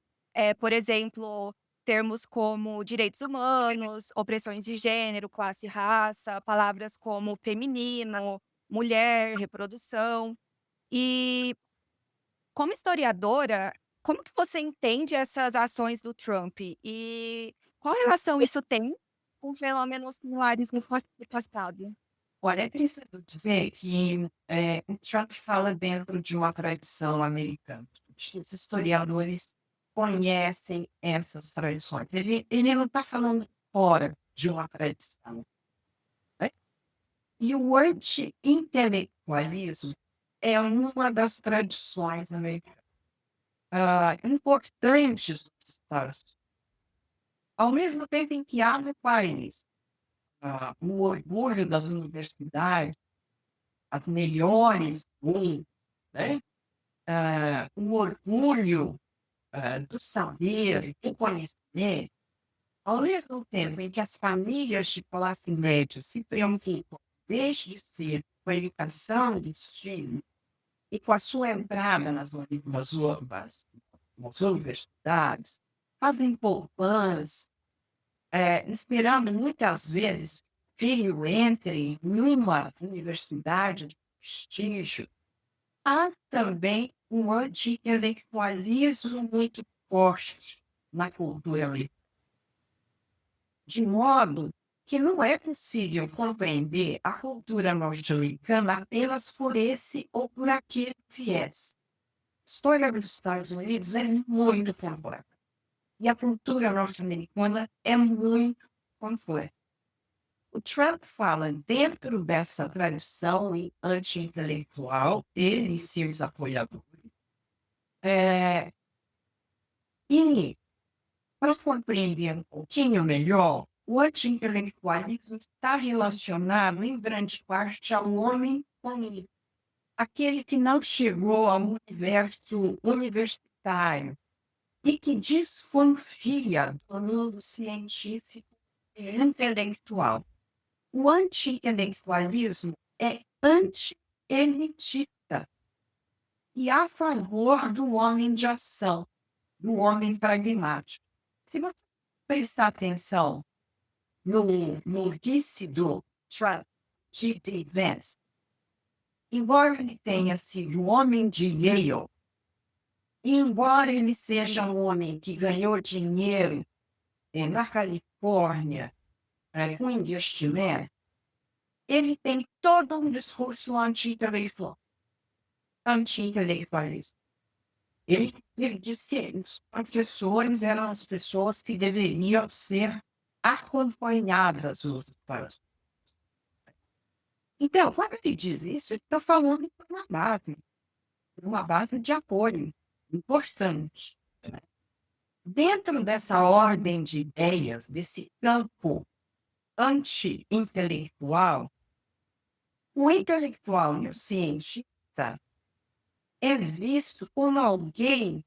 Por exemplo, termos como direitos humanos, opressões de gênero, classe e raça, palavras como feminino, mulher, reprodução. E, como historiadora, como que você entende essas ações do Trump? E qual relação isso tem com fenômenos similares no passado? Olha, é preciso dizer que o Trump fala dentro de uma tradição americana. Os historiadores conhecem essas tradições. Ele não está falando fora de uma tradição. Né? E o anti-intelectualismo é uma das tradições americanas importantes dos Estados Unidos. Ao mesmo tempo em que há no país o orgulho das universidades, as melhores do mundo, né? O orgulho do saber, do conhecimento, ao mesmo tempo em que as famílias de classe média se preocupam, deixe de ser com a educação dos filhos e com a sua entrada nas universidades, fazem poupanças, esperando muitas vezes filho entre numa universidade de prestígio. Há também um anti-intelectualismo muito forte na cultura americana. De modo que não é possível compreender a cultura norte-americana apenas por esse ou por aquele viés. A história dos Estados Unidos é muito complexa. E a cultura norte-americana é muito complexa. O Trump fala dentro dessa tradição anti-intelectual, ele e seus apoiadores. E, para compreender um pouquinho melhor, o anti-intelectualismo está relacionado, em grande parte, ao homem comum, aquele que não chegou ao universo universitário e que desconfia do mundo científico e intelectual. O anti-intelectualismo é anti-elitista e a favor do homem de ação, do homem pragmático. Se você prestar atenção no disse do Trump, J.D. Vance, embora ele tenha sido homem de Yale, embora ele seja um homem que ganhou dinheiro na Califórnia com investimento, ele tem todo um discurso anti-intelectualista. Ele disse que os professores eram as pessoas que deveriam ser acompanhadas nos Estados Unidos. Então, quando ele diz isso, ele está falando de uma base de apoio importante. Dentro dessa ordem de ideias, desse campo anti-intelectual, o intelectual e o cientista é visto como alguém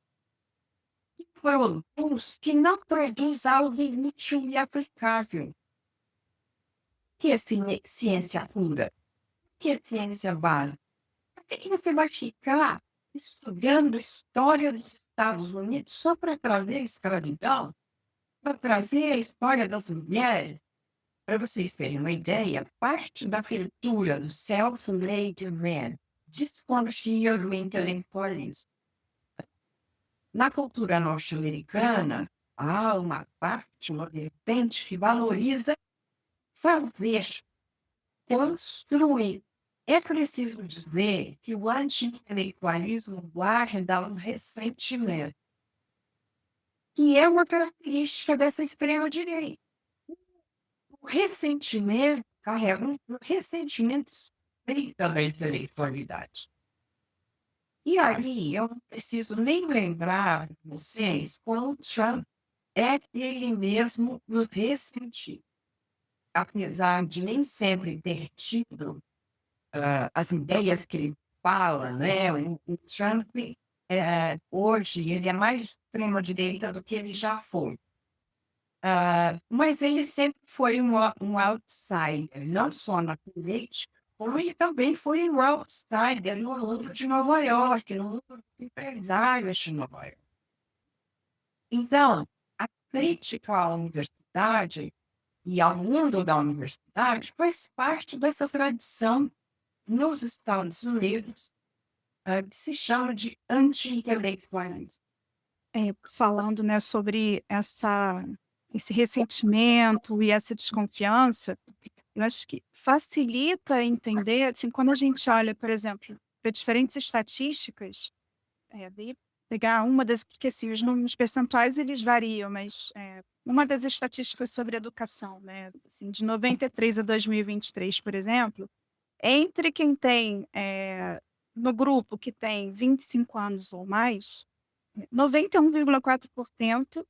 que não produz algo útil e aplicável. O que é ciência pura? O que é ciência básica? Por que você vai ficar estudando a história dos Estados Unidos só para trazer a escravidão? Para trazer a história das mulheres? Para vocês terem uma ideia, parte da cultura do self-made man desconfia do intelectualismo. Na cultura norte-americana, há uma parte, uma vertente que valoriza fazer, construir. É preciso dizer que o anti-intelectualismo guarda um ressentimento, que é uma característica dessa extrema-direita. O ressentimento carrega um ressentimento estreito da intelectualidade. E aí, eu não preciso nem lembrar vocês como Trump é ele mesmo no ressentido. Apesar de nem sempre ter tido as ideias que ele fala, né? O Trump, hoje, ele é mais extrema-direita do que ele já foi. Mas ele sempre foi um outsider, não só na política, como ele também foi um outsider no mundo de Nova York, no mundo dos empresários de Nova York. Então, a crítica à universidade e ao mundo da universidade faz parte dessa tradição nos Estados Unidos, que se chama de anti-intelectualismo. Falando, né, sobre esse ressentimento e essa desconfiança, eu acho que facilita entender, assim, quando a gente olha, por exemplo, para diferentes estatísticas, daí pegar uma das, porque assim, os números percentuais eles variam, mas uma das estatísticas sobre educação, né, assim, de 93 a 2023, por exemplo, entre quem tem, no grupo que tem 25 anos ou mais, 91,4%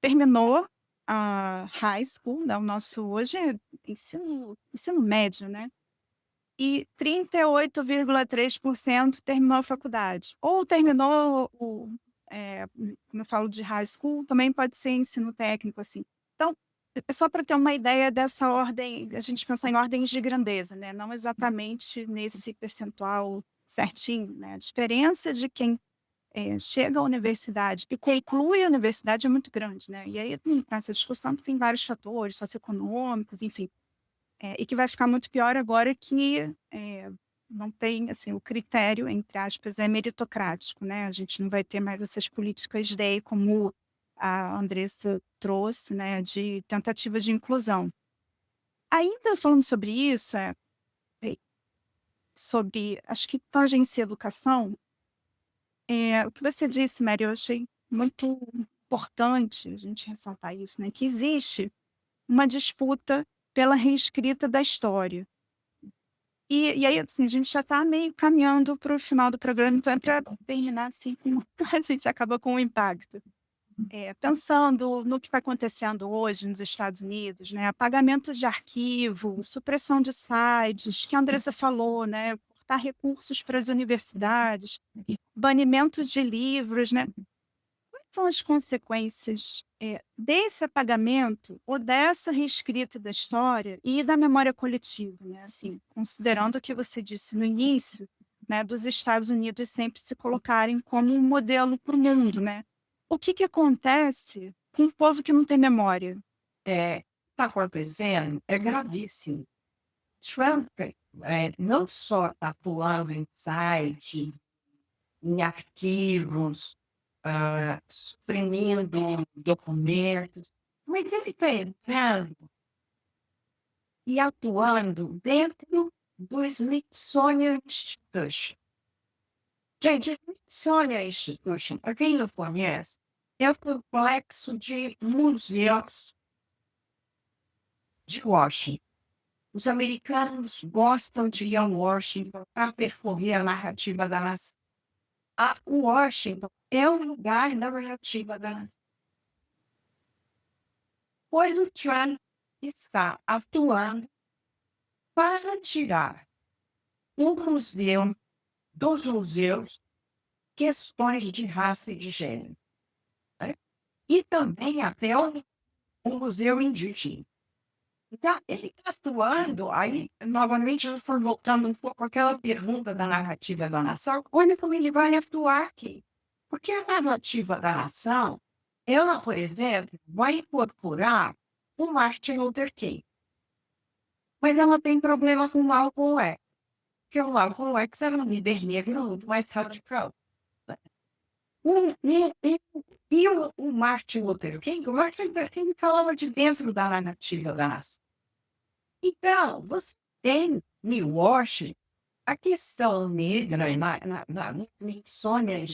terminou a high school, né, o nosso hoje é ensino médio, né? E 38,3% terminou a faculdade. Ou terminou quando eu falo de high school, também pode ser ensino técnico, assim. Então, é só para ter uma ideia dessa ordem, a gente pensar em ordens de grandeza, né? Não exatamente nesse percentual certinho, né? A diferença de quem chega à universidade e conclui a universidade é muito grande, né? E aí, nessa discussão, tem vários fatores socioeconômicos, enfim, e que vai ficar muito pior agora que não tem, assim, o critério, entre aspas, é meritocrático, né? A gente não vai ter mais essas políticas DEI como a Andressa trouxe, né, de tentativas de inclusão. Ainda falando sobre isso, sobre, acho que tangência à educação, o que você disse, Mary, eu achei muito importante a gente ressaltar isso, né? Que existe uma disputa pela reescrita da história. E aí, assim, a gente já está meio caminhando para o final do programa, então é para terminar assim, a gente acaba com o impacto. Pensando no que está acontecendo hoje nos Estados Unidos, né? Apagamento de arquivo, supressão de sites, que a Andressa falou, né? Cortar recursos para as universidades, banimento de livros, né? Quais são as consequências desse apagamento ou dessa reescrita da história e da memória coletiva, né? Assim, considerando o que você disse no início, né, dos Estados Unidos sempre se colocarem como um modelo para o mundo, né? O que acontece com um povo que não tem memória? Está acontecendo é gravíssimo. Trump não só está atuando em sites, em arquivos, suprimindo documentos, mas ele está entrando e atuando dentro do Smithsonian Institution. Gente, o Smithsonian Institution, para quem não conhece, é o complexo de museus de Washington. Os americanos gostam de ir a Washington para percorrer a narrativa da nação. Washington é o lugar da narrativa da nação. Pois o Trump está atuando para tirar o museu dos museus questões de raça e de gênero. Né? E também até o museu indígena. Então, ele está atuando, aí, novamente, nós estamos voltando um pouco àquela pergunta da narrativa da nação, olha como ele vai atuar aqui. Porque a narrativa da nação, ela, por exemplo, vai incorporar o Martin Luther King. Mas ela tem problema com o Malcolm X. Porque o Malcolm X era um líder negro muito mais radical. E o Martin Luther King, o Martin Luther King falava de dentro da narrativa da nação. Então, você tem em Washington a questão negra na Smithsonian,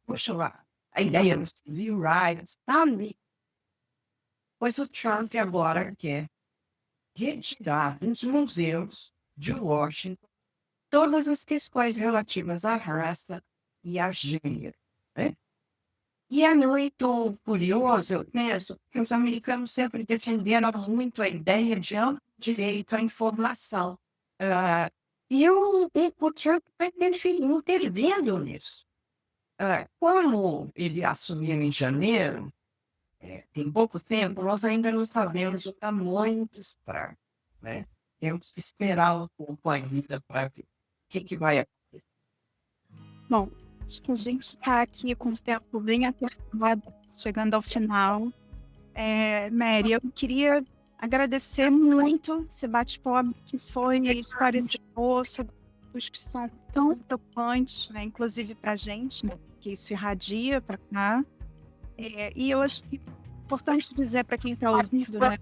puxa lá, a ideia do civil rights, está ali. Pois o Trump agora quer retirar dos museus de Washington todas as questões relativas à raça e a gênero. Né? E é muito curioso, eu penso, que os americanos sempre defenderam muito a ideia de amplo direito à informação. E o Trump está intervindo nisso. Quando ele assumiu em janeiro, tem pouco tempo, nós ainda não sabemos o tamanho do estrago. Né? Temos que esperar um pouco ainda para ver o que vai acontecer. Bom, acho que a gente está aqui com o tempo bem apertado, chegando ao final. Mary, eu queria agradecer muito esse bate-papo que foi esclarecedor sobre assuntos que são tão preocupantes, né? Inclusive para a gente, né? Que isso irradia para cá. E eu acho que é importante dizer para quem está ouvindo, né?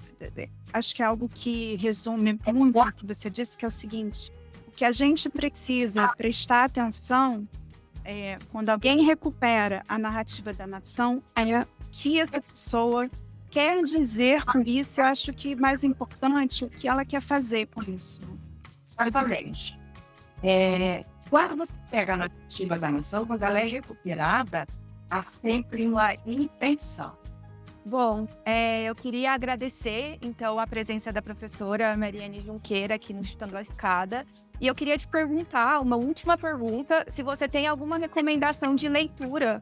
Acho que é algo que resume muito o que você disse, que é o seguinte: o que a gente precisa prestar atenção quando alguém recupera a narrativa da nação é que essa pessoa quer dizer por isso. Eu acho que mais importante o que ela quer fazer por isso. Exatamente. Quando você pega a narrativa da nação, quando ela é recuperada, há sempre uma intenção. Bom, eu queria agradecer, então, a presença da professora Mariane Junqueira aqui no Chutando a Escada. E eu queria te perguntar, uma última pergunta, se você tem alguma recomendação de leitura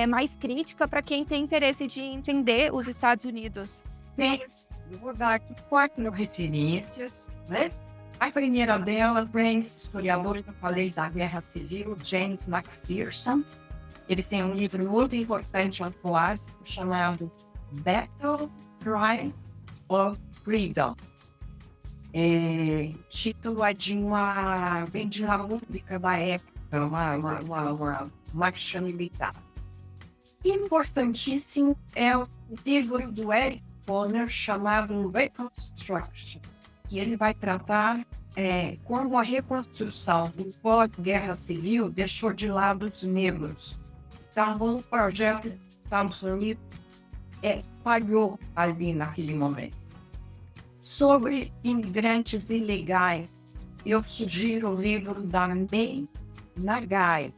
mais crítica para quem tem interesse de entender os Estados Unidos. Eu vou dar aqui 4 referências, né? A primeira delas é esse historiador que eu falei da Guerra Civil, James McPherson. Ele tem um livro muito importante atual chamado Battle Cry of Freedom. Título vem de uma música da época, uma marcha militar. Importantíssimo é o livro do Eric informe chamado Reconstruction, que ele vai tratar como a reconstrução do pós-guerra civil deixou de lado os negros. Então, o projeto dos Estados Unidos falhou ali naquele momento. Sobre imigrantes ilegais, eu sugiro o livro da May Nagai,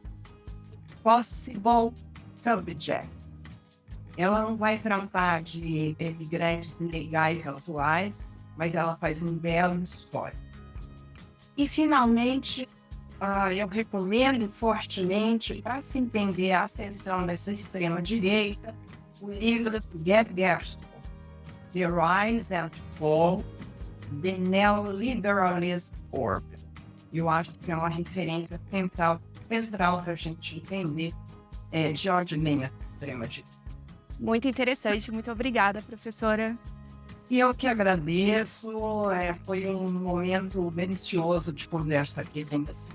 Possible Subject. Ela não vai tratar de imigrantes ilegais atuais, mas ela faz um belo história. E, finalmente, eu recomendo fortemente, para se entender a ascensão dessa extrema-direita, o livro Get Gershon, The Rise and Fall, The Neoliberalism Order. Eu acho que é uma referência central para a gente entender de onde vem a extrema-direita. Muito interessante, muito obrigada, professora. E eu que agradeço, foi um momento delicioso de conversa aqui com você.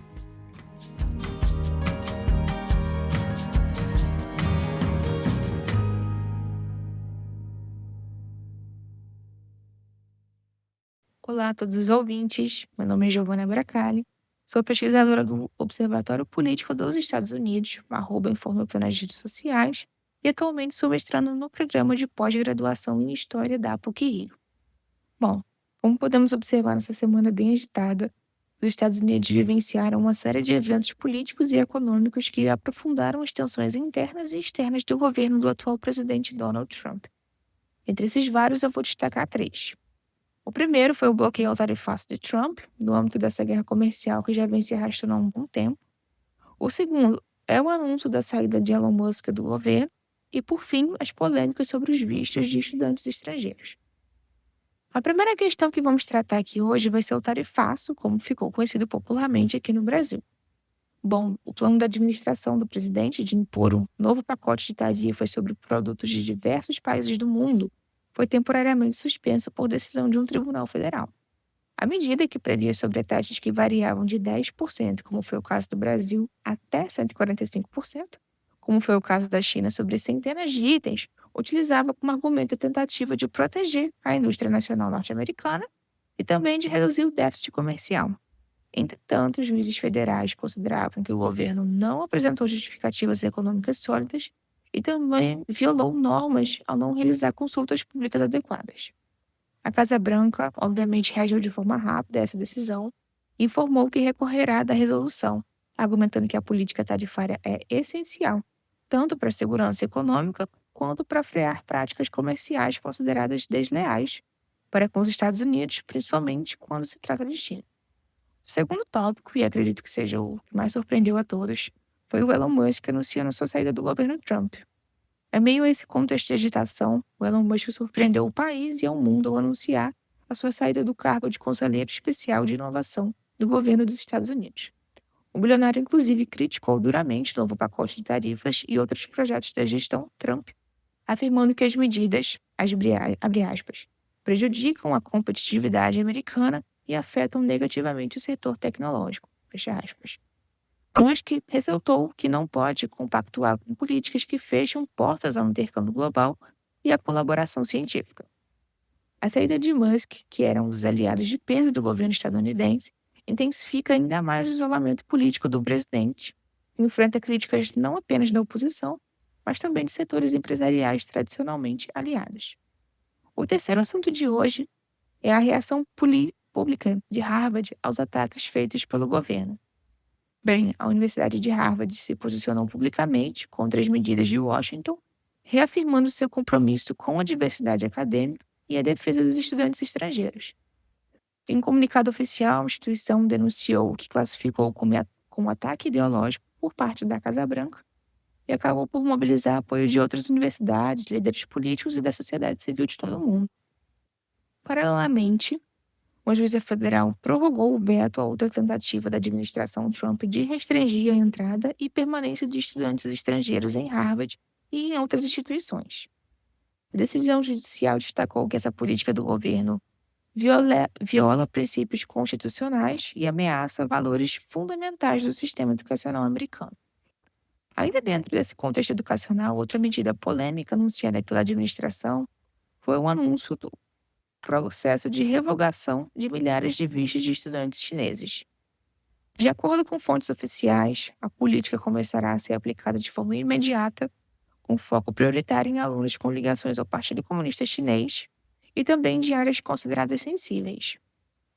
Olá a todos os ouvintes, meu nome é Giovanna Bracali, sou pesquisadora do Observatório Político dos Estados Unidos, @Informopeu nas redes sociais, e atualmente sou mestrando no programa de pós-graduação em História da PUC-Rio. Bom, como podemos observar nessa semana bem agitada, os Estados Unidos vivenciaram uma série de eventos políticos e econômicos que aprofundaram as tensões internas e externas do governo do atual presidente Donald Trump. Entre esses vários, eu vou destacar 3. O primeiro foi o bloqueio ao tarifaço de Trump, no âmbito dessa guerra comercial que já vem se arrastando há um bom tempo. O segundo é o anúncio da saída de Elon Musk do governo. E, por fim, as polêmicas sobre os vistos de estudantes estrangeiros. A primeira questão que vamos tratar aqui hoje vai ser o tarifaço, como ficou conhecido popularmente aqui no Brasil. Bom, o plano da administração do presidente de impor um novo pacote de tarifas sobre produtos de diversos países do mundo foi temporariamente suspenso por decisão de um tribunal federal. A medida, que previa sobretaxas que variavam de 10%, como foi o caso do Brasil, até 145%, como foi o caso da China sobre centenas de itens, utilizava como argumento a tentativa de proteger a indústria nacional norte-americana e também de reduzir o déficit comercial. Entretanto, os juízes federais consideravam que o governo não apresentou justificativas econômicas sólidas e também violou normas ao não realizar consultas públicas adequadas. A Casa Branca, obviamente, reagiu de forma rápida a essa decisão e informou que recorrerá da resolução, argumentando que a política tarifária é essencial, tanto para a segurança econômica quanto para frear práticas comerciais consideradas desleais para com os Estados Unidos, principalmente quando se trata de China. O segundo tópico, e acredito que seja o que mais surpreendeu a todos, foi o Elon Musk anunciando sua saída do governo Trump. Em meio a esse contexto de agitação, o Elon Musk surpreendeu o país e ao mundo ao anunciar a sua saída do cargo de conselheiro especial de inovação do governo dos Estados Unidos. O bilionário, inclusive, criticou duramente o novo pacote de tarifas e outros projetos da gestão Trump, afirmando que as medidas, abre aspas, prejudicam a competitividade americana e afetam negativamente o setor tecnológico, fecha aspas. Musk ressaltou que não pode compactuar com políticas que fecham portas ao intercâmbio global e à colaboração científica. A saída de Musk, que era um dos aliados de peso do governo estadunidense, intensifica ainda mais o isolamento político do presidente, que enfrenta críticas não apenas da oposição, mas também de setores empresariais tradicionalmente aliados. O terceiro assunto de hoje é a reação pública de Harvard aos ataques feitos pelo governo. Bem, a Universidade de Harvard se posicionou publicamente contra as medidas de Washington, reafirmando seu compromisso com a diversidade acadêmica e a defesa dos estudantes estrangeiros. Em um comunicado oficial, a instituição denunciou o que classificou como ataque ideológico por parte da Casa Branca e acabou por mobilizar apoio de outras universidades, líderes políticos e da sociedade civil de todo o mundo. Paralelamente, uma juíza federal prorrogou o veto a outra tentativa da administração Trump de restringir a entrada e permanência de estudantes estrangeiros em Harvard e em outras instituições. A decisão judicial destacou que essa política do governo viola princípios constitucionais e ameaça valores fundamentais do sistema educacional americano. Ainda dentro desse contexto educacional, outra medida polêmica anunciada pela administração foi o anúncio do processo de revogação de milhares de vistos de estudantes chineses. De acordo com fontes oficiais, a política começará a ser aplicada de forma imediata, com foco prioritário em alunos com ligações ao Partido Comunista Chinês e também de áreas consideradas sensíveis.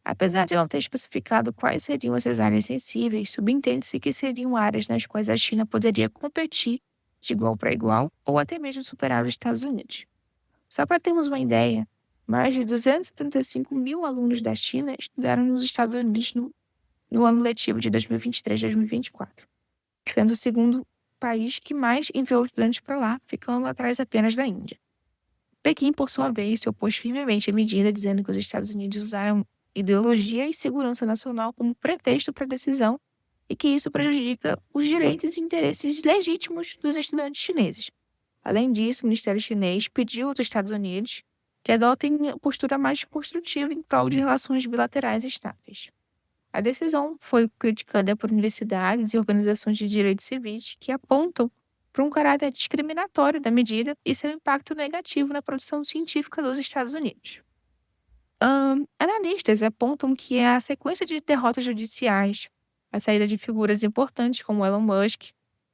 Apesar de não ter especificado quais seriam essas áreas sensíveis, subentende-se que seriam áreas nas quais a China poderia competir de igual para igual ou até mesmo superar os Estados Unidos. Só para termos uma ideia, mais de 275 mil alunos da China estudaram nos Estados Unidos no ano letivo de 2023-2024, sendo o segundo país que mais enviou estudantes para lá, ficando atrás apenas da Índia. Pequim, por sua vez, se opôs firmemente à medida, dizendo que os Estados Unidos usaram ideologia e segurança nacional como pretexto para a decisão e que isso prejudica os direitos e interesses legítimos dos estudantes chineses. Além disso, o Ministério Chinês pediu aos Estados Unidos que adotem uma postura mais construtiva em prol de relações bilaterais estáveis. A decisão foi criticada por universidades e organizações de direitos civis que apontam para um caráter discriminatório da medida e seu impacto negativo na produção científica dos Estados Unidos. Analistas apontam que a sequência de derrotas judiciais, a saída de figuras importantes como Elon Musk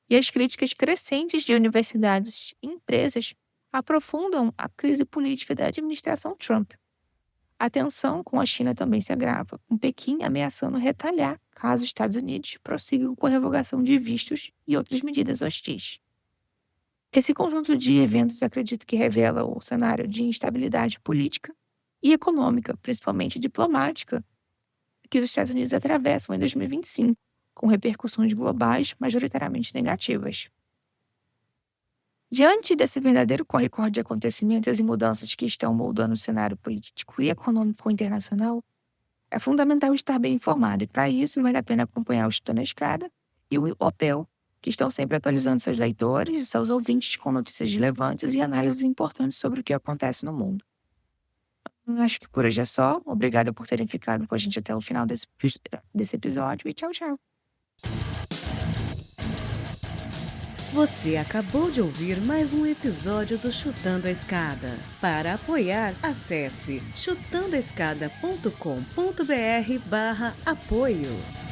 e as críticas crescentes de universidades e empresas aprofundam a crise política da administração Trump. A tensão com a China também se agrava, com Pequim ameaçando retalhar caso os Estados Unidos prossigam com a revogação de vistos e outras medidas hostis. Esse conjunto de eventos acredito que revela o cenário de instabilidade política e econômica, principalmente diplomática, que os Estados Unidos atravessam em 2025, com repercussões globais majoritariamente negativas. Diante desse verdadeiro corre-corre de acontecimentos e mudanças que estão moldando o cenário político e econômico internacional, é fundamental estar bem informado, e para isso vale a pena acompanhar o Chutando a Escada e o OPEL, que estão sempre atualizando seus leitores e seus ouvintes com notícias relevantes e análises importantes sobre o que acontece no mundo. Acho que por hoje é só. Obrigada por terem ficado com a gente até o final desse episódio e tchau, tchau. Você acabou de ouvir mais um episódio do Chutando a Escada. Para apoiar, acesse chutandoaescada.com.br/apoio.